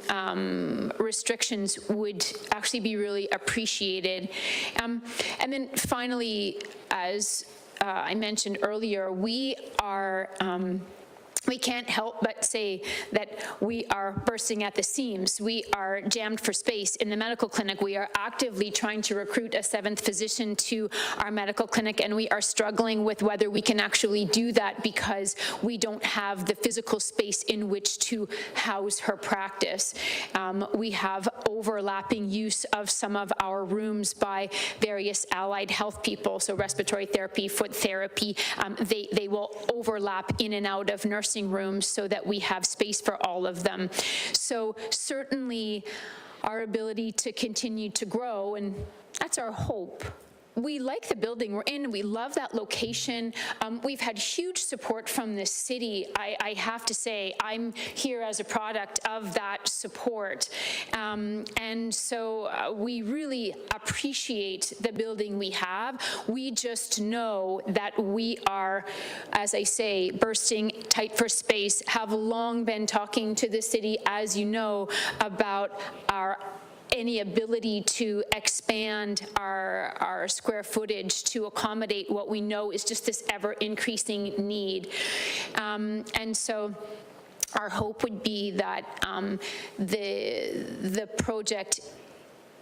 restrictions would actually be really appreciated. And then finally, as I mentioned earlier, we can't help but say that we are bursting at the seams. We are jammed for space. In the medical clinic, we are actively trying to recruit a 7th physician to our medical clinic, and we are struggling with whether we can actually do that because we don't have the physical space in which to house her practice. We have overlapping use of some of our rooms by various allied health people, so respiratory therapy, foot therapy. They will overlap in and out of nursing rooms so that we have space for all of them. So certainly our ability to continue to grow, and that's our hope. We like the building we're in. We love that location. We've had huge support from the city. I have to say, I'm here as a product of that support. And so we really appreciate the building we have. We just know that we are, as I say, bursting tight for space, have long been talking to the city, as you know, about any ability to expand our square footage to accommodate what we know is just this ever-increasing need. And so our hope would be that the project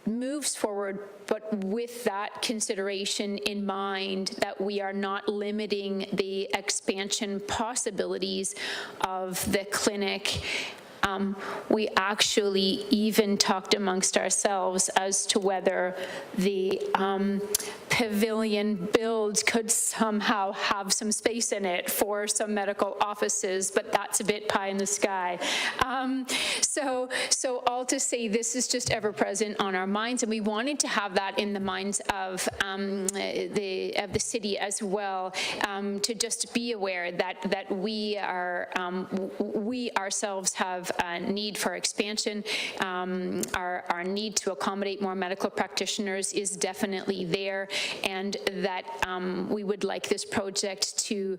moves forward, but with that consideration in mind, that we are not limiting the expansion possibilities of the clinic. We actually even talked amongst ourselves as to whether the pavilion build could somehow have some space in it for some medical offices, but that's a bit pie in the sky. So all to say, this is just ever present on our minds, and we wanted to have that in the minds of the city as well, to just be aware that we ourselves have a need for expansion. Our need to accommodate more medical practitioners is definitely there, and that we would like this project to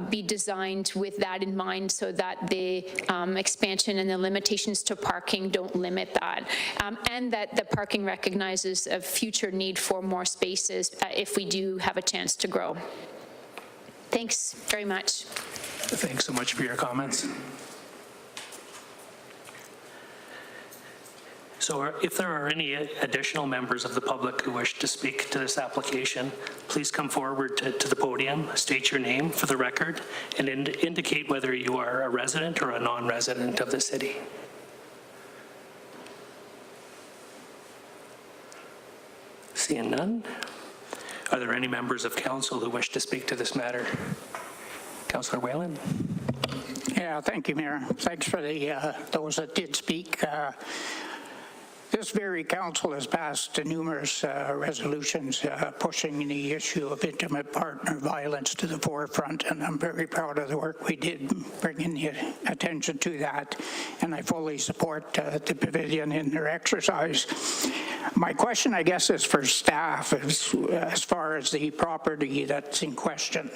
be designed with that in mind, so that the expansion and the limitations to parking don't limit that, and that the parking recognizes a future need for more spaces if we do have a chance to grow. Thanks very much. Thanks so much for your comments. So if there are any additional members of the public who wish to speak to this application, please come forward to the podium, state your name for the record, and indicate whether you are a resident or a non-resident of the city. Seeing none, are there any members of council who wish to speak to this matter? Councillor Whalen. Yeah, thank you, Mayor. Thanks for those that did speak. This very council has passed numerous resolutions pushing the issue of intimate partner violence to the forefront, and I'm very proud of the work we did bringing the attention to that, and I fully support the pavilion in their exercise. My question, I guess, is for staff as far as the property that's in question.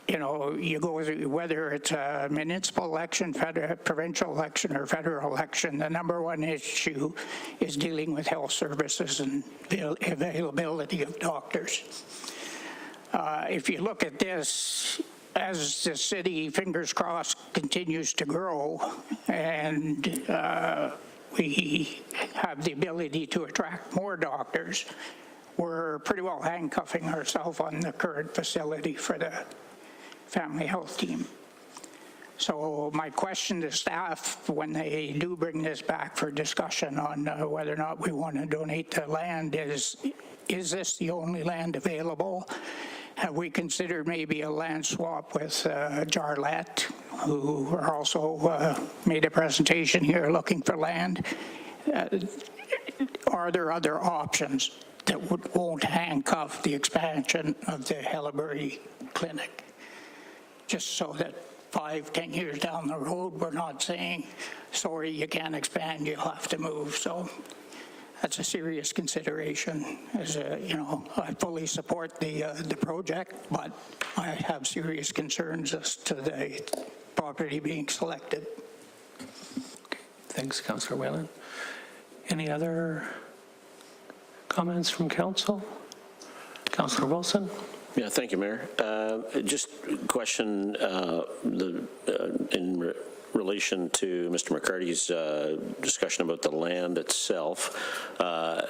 You know, you go whether it's a municipal election, provincial election, or federal election, the number one issue is dealing with health services and the availability of doctors. If you look at this, as the city, fingers crossed, continues to grow, and we have the ability to attract more doctors, we're pretty well handcuffing ourselves on the current facility for the family health team. So my question to staff, when they do bring this back for discussion on whether or not we want to donate the land, is this the only land available? Have we considered maybe a land swap with Jarlette, who are also made a presentation here looking for land? Are there other options that won't handcuff the expansion of the Hellebury Clinic? Just so that 5-10 years down the road, we're not saying, sorry, you can't expand, you'll have to move. So that's a serious consideration. As you know, I fully support the project, but I have serious concerns as to the property being selected. Okay. Thanks, Councillor Whalen. Any other comments from council? Councillor Wilson. Yeah, thank you, Mayor. Just a question in relation to Mr. McCarty's discussion about the land itself. Are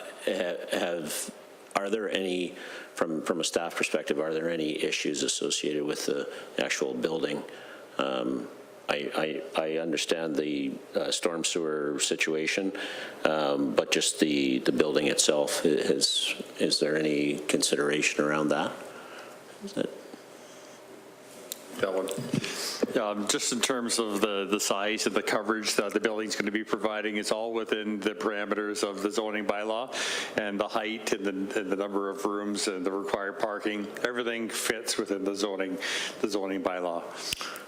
there any, from a staff perspective, are there any issues associated with the actual building? I understand the storm sewer situation, but just the building itself, is there any consideration around that? Is that? Just in terms of the size and the coverage that the building's going to be providing, it's all within the parameters of the zoning bylaw, and the height and the number of rooms and the required parking, everything fits within the zoning bylaw.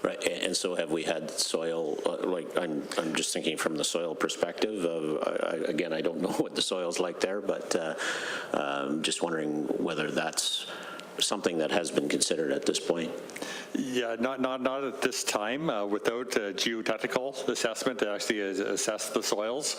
Right, and so have we had soil, like, I'm just thinking from the soil perspective of, again, I don't know what the soil's like there, but just wondering whether that's something that has been considered at this point. Yeah, not at this time. Without a geotechnical assessment to actually assess the soils,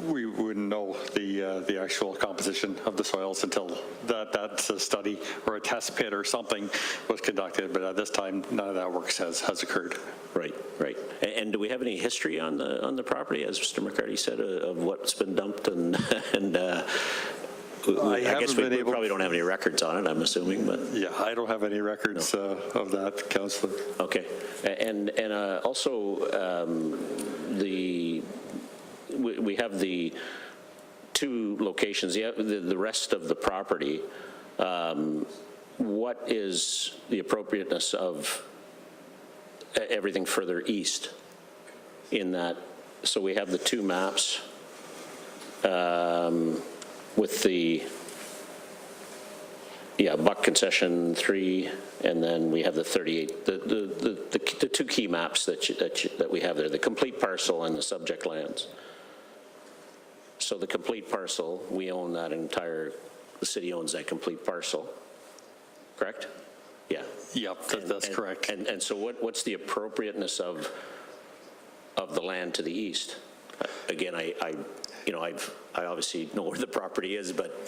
we wouldn't know the actual composition of the soils until that's a study or a test pit or something was conducted. But at this time, none of that work has occurred. Right. And do we have any history on the property, as Mr. McCarty said, of what's been dumped and I guess we probably don't have any records on it, I'm assuming, but. Yeah, I don't have any records of that, Councillor. Okay. And also, we have the two locations, the rest of the property. What is the appropriateness of everything further east in that? So we have the two maps. With the Buck Concession 3, and then we have the 38, the two key maps that we have there, the complete parcel and the subject lands. So the complete parcel, we own that entire, the city owns that complete parcel, correct? Yeah. Yep, that's correct. And so what's the appropriateness of the land to the east? Again, I obviously know where the property is, but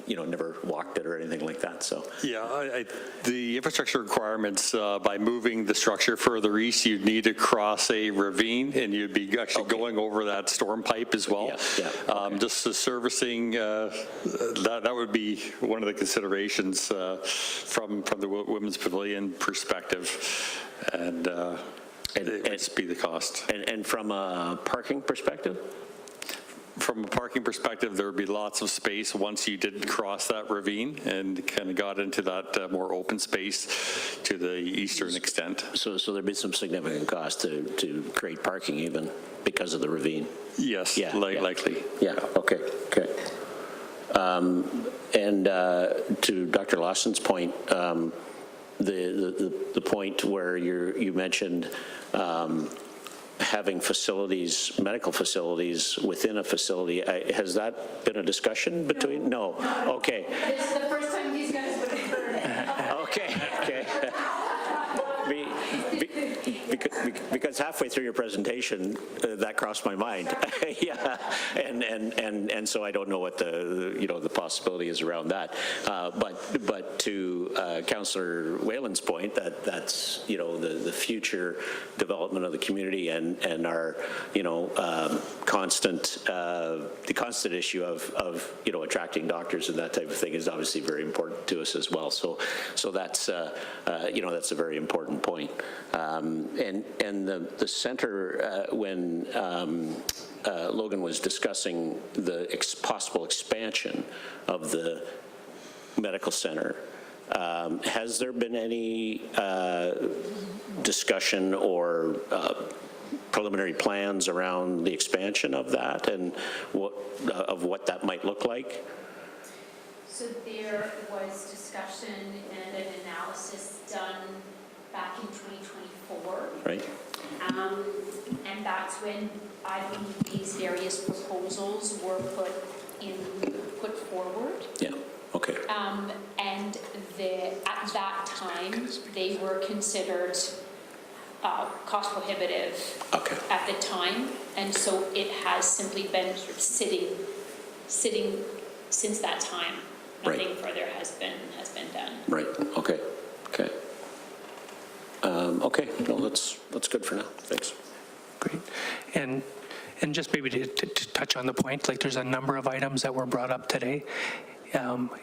never walked it or anything like that. So yeah, the infrastructure requirements, by moving the structure further east, you'd need to cross a ravine, and you'd be actually going over that storm pipe as well. Yeah. Just the servicing, that would be one of the considerations from the Women's Pavilion perspective, and it would just be the cost. And from a parking perspective? From a parking perspective, there would be lots of space once you did cross that ravine and kind of got into that more open space to the eastern extent. So there'd be some significant cost to create parking even because of the ravine? Yes, likely. Yeah, okay. And to Dr. Lawson's point, the point where you mentioned having facilities, medical facilities within a facility, has that been a discussion between? No. Okay. This is the first time these guys would have heard. Okay. Because halfway through your presentation, that crossed my mind. Yeah, and so I don't know what the possibility is around that. But to Councillor Whalen's point, that's the future development of the community and our the constant issue of attracting doctors and that type of thing is obviously very important to us as well. So that's that's a very important point. And the center, when Logan was discussing the possible expansion of the medical center, has there been any discussion or preliminary plans around the expansion of that and what that might look like? So there was discussion and an analysis done back in 2024. Right. And that's when I believe these various proposals were put forward. Yeah, okay. And at that time, they were considered cost prohibitive at the time. And so it has simply been sort of sitting since that time. Nothing further has been done. Right, okay. Okay, no, that's good for now. Thanks. Great. And just maybe to touch on the point, like there's a number of items that were brought up today.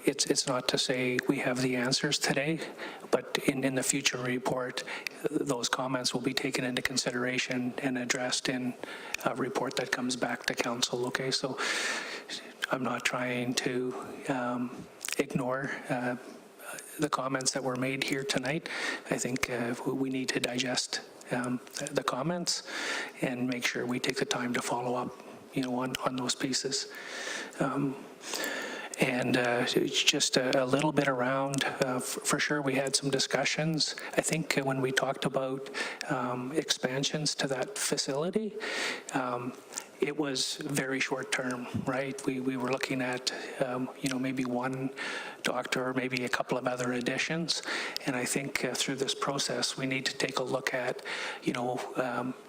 It's not to say we have the answers today, but in the future report, those comments will be taken into consideration and addressed in a report that comes back to council, okay? So I'm not trying to ignore the comments that were made here tonight. I think we need to digest the comments and make sure we take the time to follow up, on those pieces. And it's just a little bit around, for sure, we had some discussions. I think when we talked about expansions to that facility, it was very short term, right? We were looking at, maybe one doctor or maybe a couple of other additions. And I think through this process, we need to take a look at,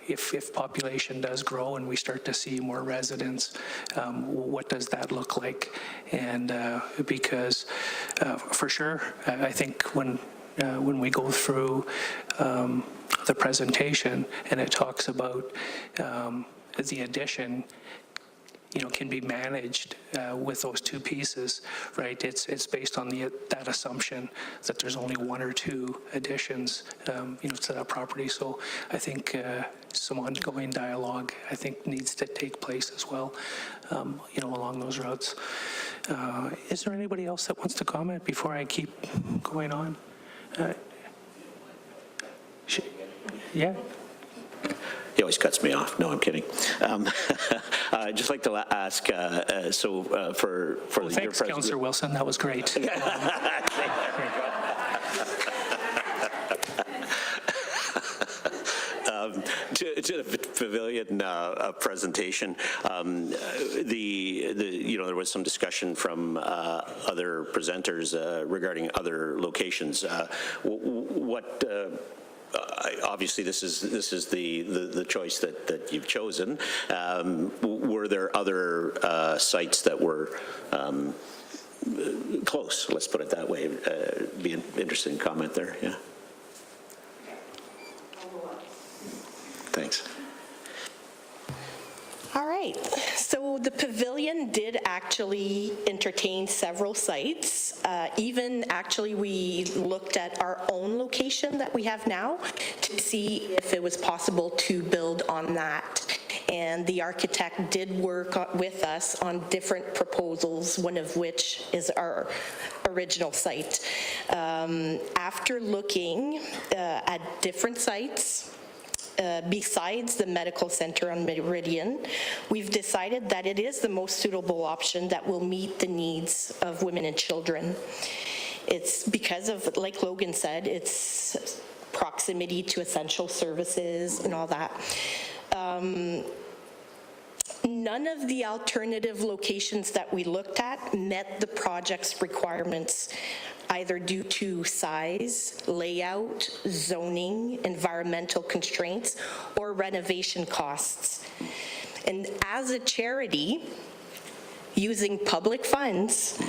if population does grow and we start to see more residents, what does that look like? And because for sure, I think when we go through the presentation and it talks about the addition, can be managed with those two pieces, right? It's based on that assumption that there's only one or two additions, to that property. So I think some ongoing dialogue, I think, needs to take place as well, along those routes. Is there anybody else that wants to comment before I keep going on? Yeah. He always cuts me off. No, I'm kidding. I'd just like to ask, for Thanks, Councillor Wilson. That was great. To the pavilion presentation, there was some discussion from other presenters regarding other locations. Obviously, this is the choice that you've chosen. Were there other sites that were close? Let's put it that way. Be an interesting comment there. Yeah. Thanks. All right, so the pavilion did actually entertain several sites. Even actually, we looked at our own location that we have now to see if it was possible to build on that. And the architect did work with us on different proposals, one of which is our original site. After looking at different sites, besides the medical center on Meridian, we've decided that it is the most suitable option that will meet the needs of women and children. It's because of, like Logan said, it's proximity to essential services and all that. None of the alternative locations that we looked at met the project's requirements, either due to size, layout, zoning, environmental constraints, or renovation costs. And as a charity, using public funds,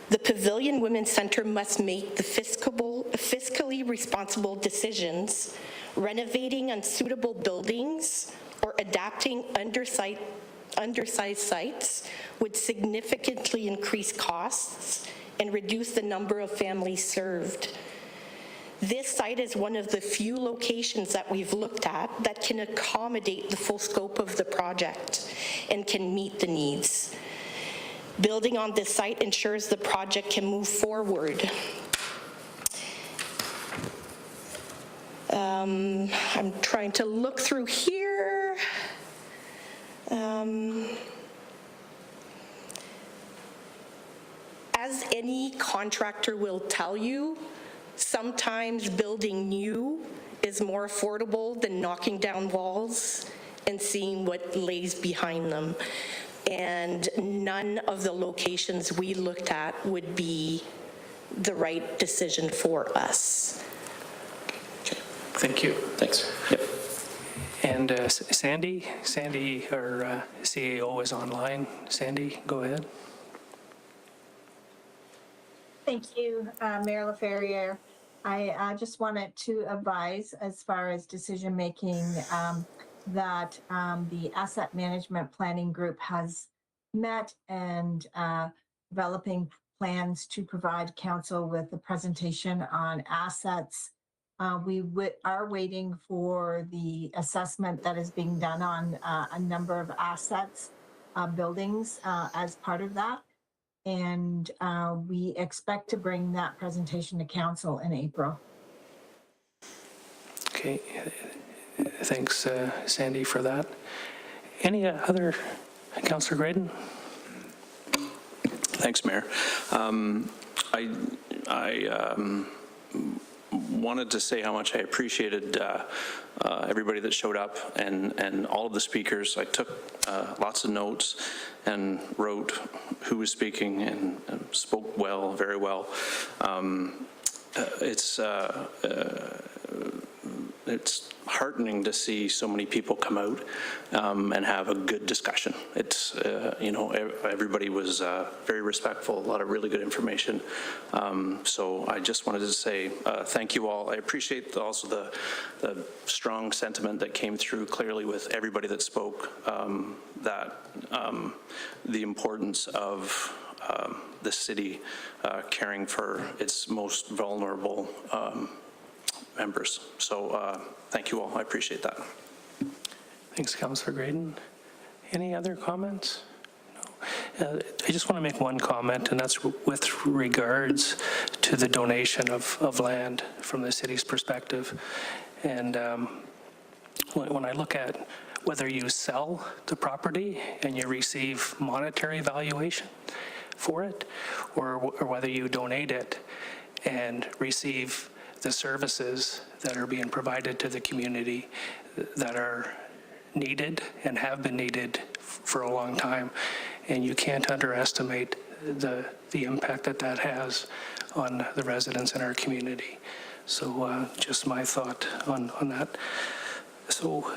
the Pavilion Women's Center must make the fiscally responsible decisions, renovating unsuitable buildings or adapting undersized sites would significantly increase costs and reduce the number of families served. This site is one of the few locations that we've looked at that can accommodate the full scope of the project and can meet the needs. Building on this site ensures the project can move forward. I'm trying to look through here. As any contractor will tell you, sometimes building new is more affordable than knocking down walls and seeing what lays behind them. And none of the locations we looked at would be the right decision for us. Okay. Thank you. Thanks. Yep. And Sandy, our CAO, is online. Sandy, go ahead. Thank you, Mayor LaFerriere. I just wanted to advise, as far as decision-making, that the Asset Management Planning Group has met and developing plans to provide council with a presentation on assets. We are waiting for the assessment that is being done on a number of assets, buildings, as part of that. And we expect to bring that presentation to council in April. Okay, thanks, Sandy, for that. Any other, Councillor Graydon? Thanks, Mayor. I wanted to say how much I appreciated everybody that showed up and all of the speakers. I took lots of notes and wrote who was speaking and spoke well, very well. It's heartening to see so many people come out and have a good discussion. It's, everybody was very respectful, a lot of really good information. So I just wanted to say thank you all. I appreciate also the strong sentiment that came through clearly with everybody that spoke, that the importance of the city caring for its most vulnerable members. So thank you all. I appreciate that. Thanks, Councillor Graydon. Any other comments? No. I just want to make one comment, and that's with regards to the donation of land from the city's perspective. And when I look at whether you sell the property and you receive monetary valuation for it, or whether you donate it and receive the services that are being provided to the community that are needed and have been needed for a long time. And you can't underestimate the impact that has on the residents in our community. So just my thought on that. So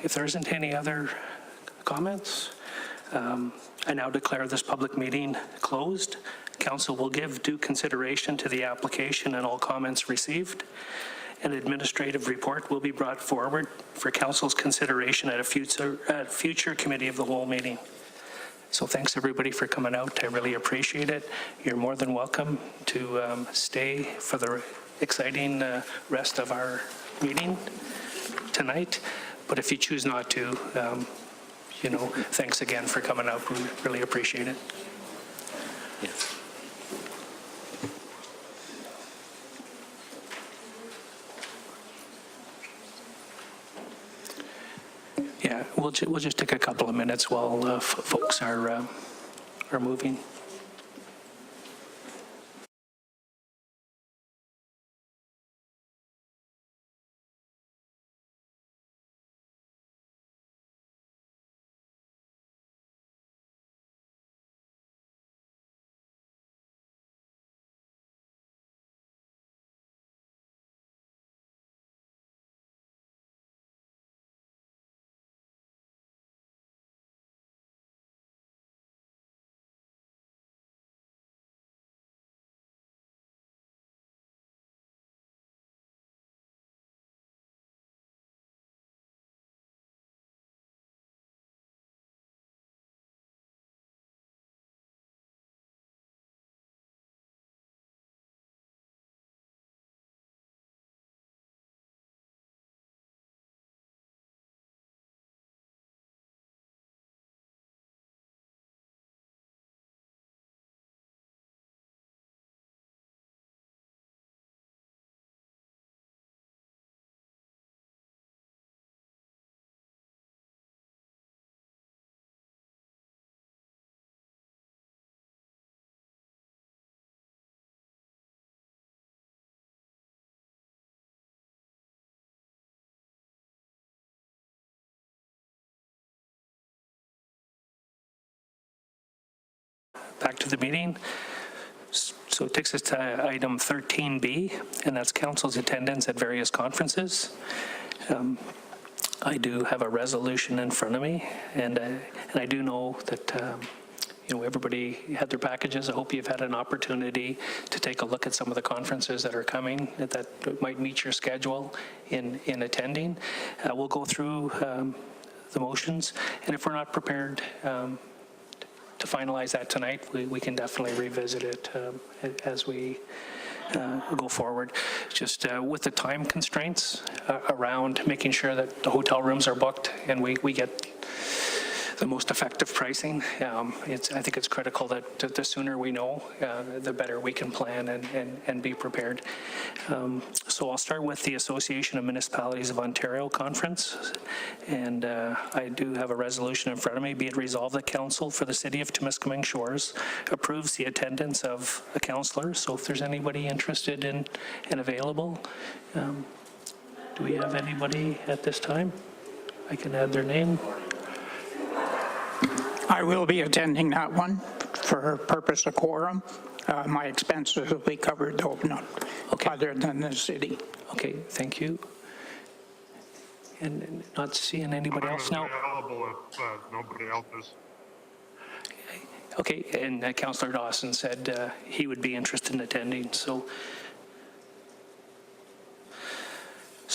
if there isn't any other comments, I now declare this public meeting closed. Council will give due consideration to the application and all comments received. An administrative report will be brought forward for Council's consideration at a future Committee of the Whole meeting. So thanks everybody for coming out. I really appreciate it. You're more than welcome to stay for the exciting rest of our meeting tonight. But if you choose not to, thanks again for coming out. We really appreciate it. Yeah. Yeah, we'll just take a couple of minutes while folks are moving. Back to the meeting. So it takes us to item 13B, and that's council's attendance at various conferences. I do have a resolution in front of me, and I do know that everybody had their packages. I hope you've had an opportunity to take a look at some of the conferences that are coming that might meet your schedule in attending. We'll go through the motions, and if we're not prepared to finalize that tonight, we can definitely revisit it as we go forward. Just with the time constraints around making sure that the hotel rooms are booked and we get the most effective pricing. I think it's critical that the sooner we know, the better we can plan and be prepared. So I'll start with the Association of Municipalities of Ontario Conference. And I do have a resolution in front of me. Be it resolved that Council for the City of Temiskaming Shores approves the attendance of a councillor. So if there's anybody interested in and available, do we have anybody at this time? I can add their name. I will be attending that one for purpose of quorum. My expenses will be covered, though, not other than the city. Okay, thank you. And not seeing anybody else now? Available if nobody else is. Okay, and Councillor Dawson said he would be interested in attending, so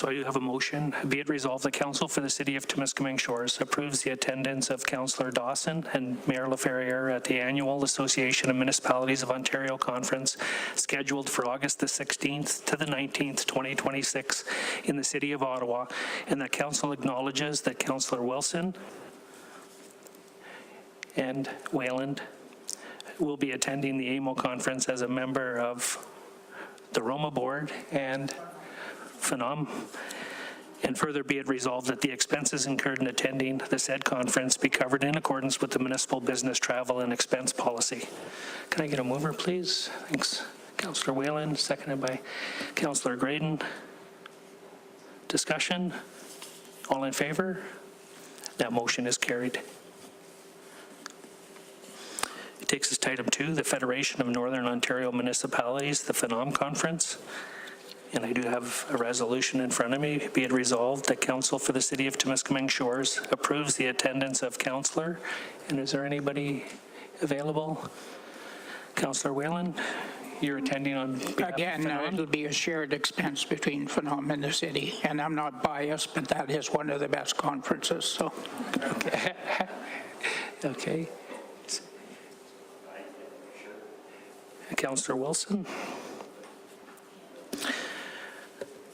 I do have a motion. Be it resolved, the Council for the City of Temiskaming Shores approves the attendance of Councillor Dawson and Mayor LaFerriere at the annual Association of Municipalities of Ontario Conference scheduled for August the 16th to the 19th, 2026 in the City of Ottawa, and that Council acknowledges that Councillor Wilson and Wayland will be attending the AMO conference as a member of the Roma Board and Phenom, and further be it resolved that the expenses incurred in attending the said conference be covered in accordance with the municipal business travel and expense policy. Can I get a mover, please? Thanks. Councillor Whalen, seconded by Councillor Graydon. Discussion? All in favor? That motion is carried. It takes us to item 2, the Federation of Northern Ontario Municipalities, the Phenom Conference. And I do have a resolution in front of me. Be it resolved that Council for the City of Temiskaming Shores approves the attendance of Councillor. And is there anybody available? Councillor Whalen, you're attending on behalf of Again, Phenom? it'll be a shared expense between Phenom and the city. And I'm not biased, but that is one of the best conferences, so. Okay. Okay. Councillor Wilson?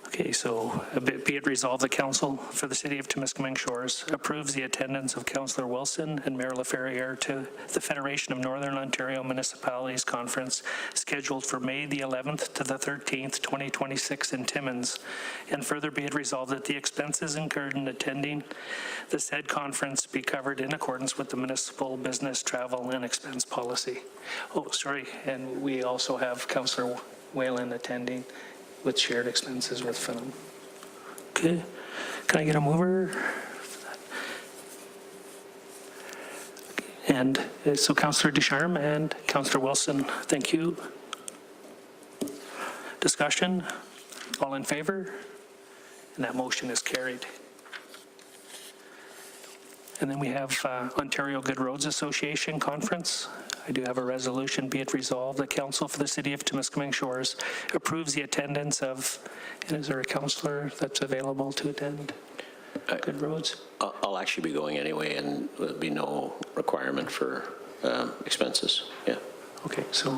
Okay, so be it resolved, the Council for the City of Temiskaming Shores approves the attendance of Councillor Wilson and Mayor LaFerriere to the Federation of Northern Ontario Municipalities Conference scheduled for May the 11th to the 13th, 2026 in Timmins. And further be it resolved that the expenses incurred in attending the said conference be covered in accordance with the municipal business travel and expense policy. Oh, sorry, and we also have Councillor Whalen attending with shared expenses with Phenom. Okay, can I get a mover? And so Councillor Ducharme and Councillor Wilson, thank you. Discussion? All in favor? And that motion is carried. And then we have Ontario Good Roads Association Conference. I do have a resolution. Be it resolved, the Council for the City of Temiskaming Shores approves the attendance of, and is there a councillor that's available to attend Good Roads? I'll actually be going anyway, and there'll be no requirement for expenses. Yeah. Okay, so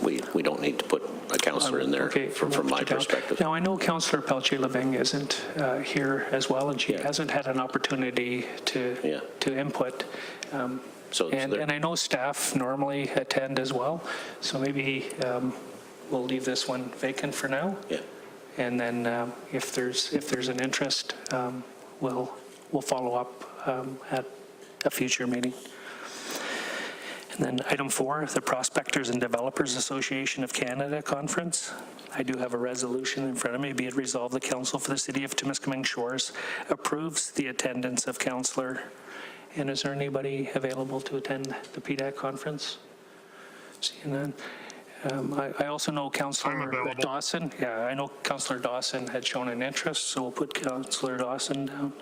we don't need to put a councillor in there okay, from my perspective. Now, I know Councillor Pelche-Leving isn't here as well, and she hasn't had an opportunity to input. And I know staff normally attend as well, so maybe we'll leave this one vacant for now. Yeah. And then if there's an interest, we'll follow up at a future meeting. And then item 4, the Prospectors and Developers Association of Canada Conference. I do have a resolution in front of me. Be it resolved, the Council for the City of Temiskaming Shores approves the attendance of Councillor. And is there anybody available to attend the PDAC conference? Seeing none. I also know Councillor Dawson. Yeah, I know Councillor Dawson had shown an interest, so we'll put Councillor Dawson down.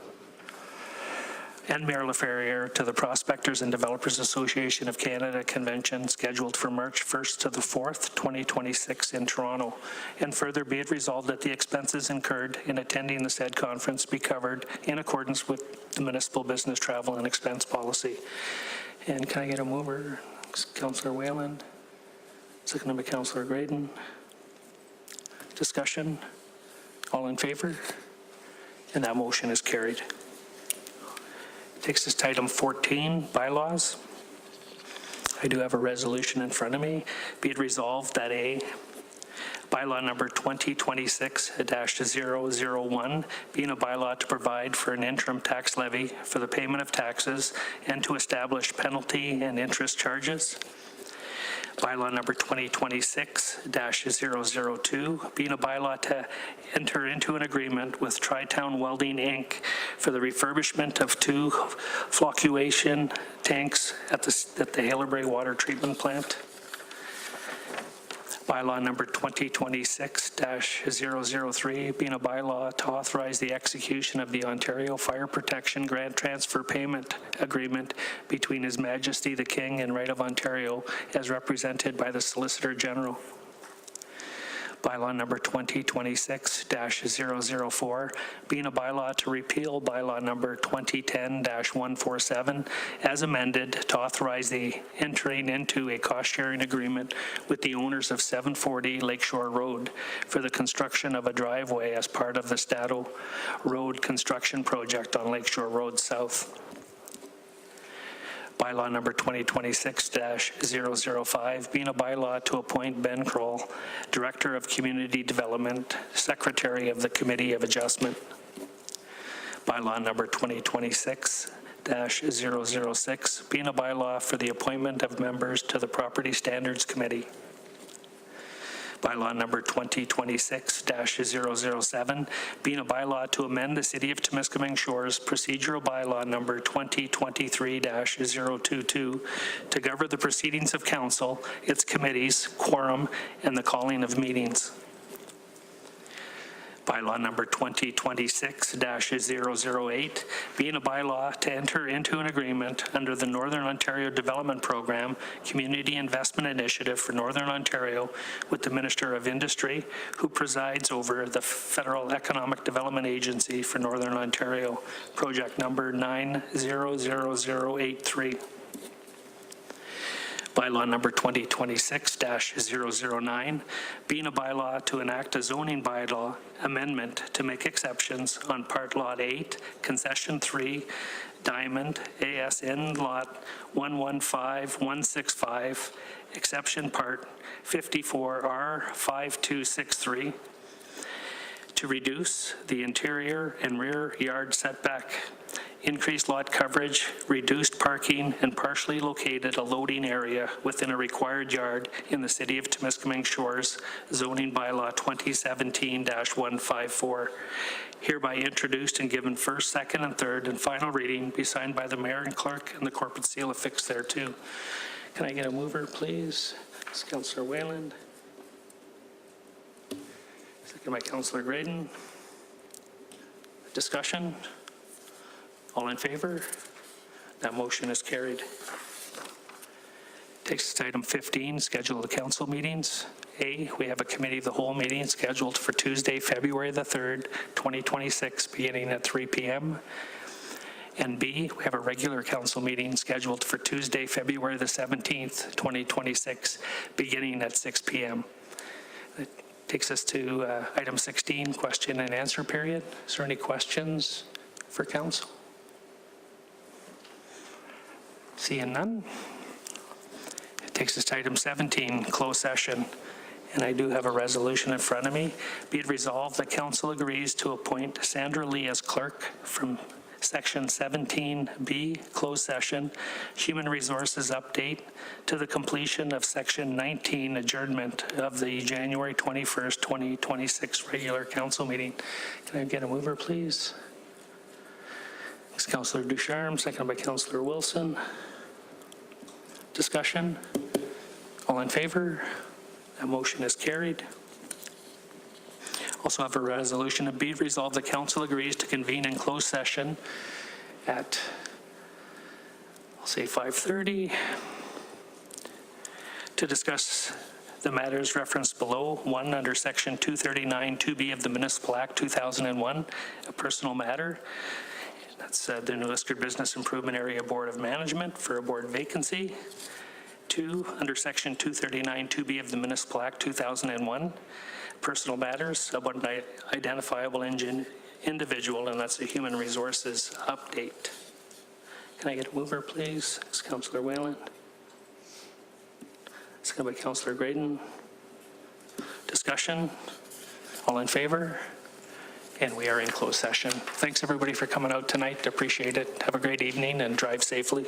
And Mayor LaFerriere to the Prospectors and Developers Association of Canada Convention scheduled for March 1st to the 4th, 2026 in Toronto. And further be it resolved that the expenses incurred in attending the said conference be covered in accordance with the municipal business travel and expense policy. And can I get a mover? Councillor Whalen. Seconded by Councillor Graydon. Discussion? All in favor? And that motion is carried. Takes us to item 14, bylaws. I do have a resolution in front of me. Be it resolved that A, bylaw number 2026-001, being a bylaw to provide for an interim tax levy for the payment of taxes and to establish penalty and interest charges. Bylaw number 2026-002, being a bylaw to enter into an agreement with Tri-Town Welding, Inc. for the refurbishment of 2 flocculation tanks at the Halebury Water Treatment Plant. Bylaw number 2026-003, being a bylaw to authorize the execution of the Ontario Fire Protection Grant Transfer Payment Agreement between His Majesty the King and Right of Ontario as represented by the Solicitor General. Bylaw number 2026-004, being a bylaw to repeal bylaw number 2010-147 as amended to authorize the entering into a cost-sharing agreement with the owners of 740 Lakeshore Road for the construction of a driveway as part of the Stato Road construction project on Lakeshore Road South. Bylaw number 2026-005, being a bylaw to appoint Ben Kroll, Director of Community Development, Secretary of the Committee of Adjustment. Bylaw number 2026-006, being a bylaw for the appointment of members to the Property Standards Committee. Bylaw number 2026-007, being a bylaw to amend the City of Temiskaming Shores procedural bylaw number 2023-022 to govern the proceedings of council, its committees, quorum, and the calling of meetings. Bylaw number 2026-008, being a bylaw to enter into an agreement under the Northern Ontario Development Program Community Investment Initiative for Northern Ontario with the Minister of Industry, who presides over the Federal Economic Development Agency for Northern Ontario, project number 900083. Bylaw number 2026-009, being a bylaw to enact a zoning bylaw amendment to make exceptions on Part Lot 8, Concession 3, Diamond, ASN Lot 115165, Exception Part 54R5263, to reduce the interior and rear yard setback, increased lot coverage, reduced parking, and partially located a loading area within a required yard in the City of Temiskaming Shores zoning bylaw 2017-154, hereby introduced and given first, second, and third and final reading, be signed by the Mayor and Clerk, and the corporate seal affixed thereto. Can I get a mover, please? It's Councillor Wayland. Second by Councillor Graydon. Discussion? All in favor? That motion is carried. Takes us to item 15, schedule of the council meetings. A, we have a committee of the whole meeting scheduled for Tuesday, February the 3rd, 2026, beginning at 3 p.m. And B, we have a regular council meeting scheduled for Tuesday, February the 17th, 2026, beginning at 6 p.m. That takes us to item 16, question and answer period. Is there any questions for council? Seeing none. It takes us to item 17, closed session. And I do have a resolution in front of me. Be it resolved that council agrees to appoint Sandra Lee as clerk from section 17B, closed session, human resources update, to the completion of section 19, adjournment of the January 21st, 2026 regular council meeting. Can I get a mover, please? Thanks, Councillor Ducharme, seconded by Councillor Wilson. Discussion? All in favor? That motion is carried. Also have a resolution to be resolved. The council agrees to convene in closed session at, I'll say 5:30, to discuss the matters referenced below. One, under section 239 2B of the Municipal Act 2001, a personal matter. That's the New Liskeard Business Improvement Area Board of Management for a board vacancy. 2, under section 239 2B of the Municipal Act 2001, personal matters about an identifiable individual, and that's a human resources update. Can I get a mover, please? It's Councillor Whalen. Second by Councillor Graydon. Discussion? All in favor? And we are in closed session. Thanks, everybody, for coming out tonight. Appreciate it. Have a great evening and drive safely.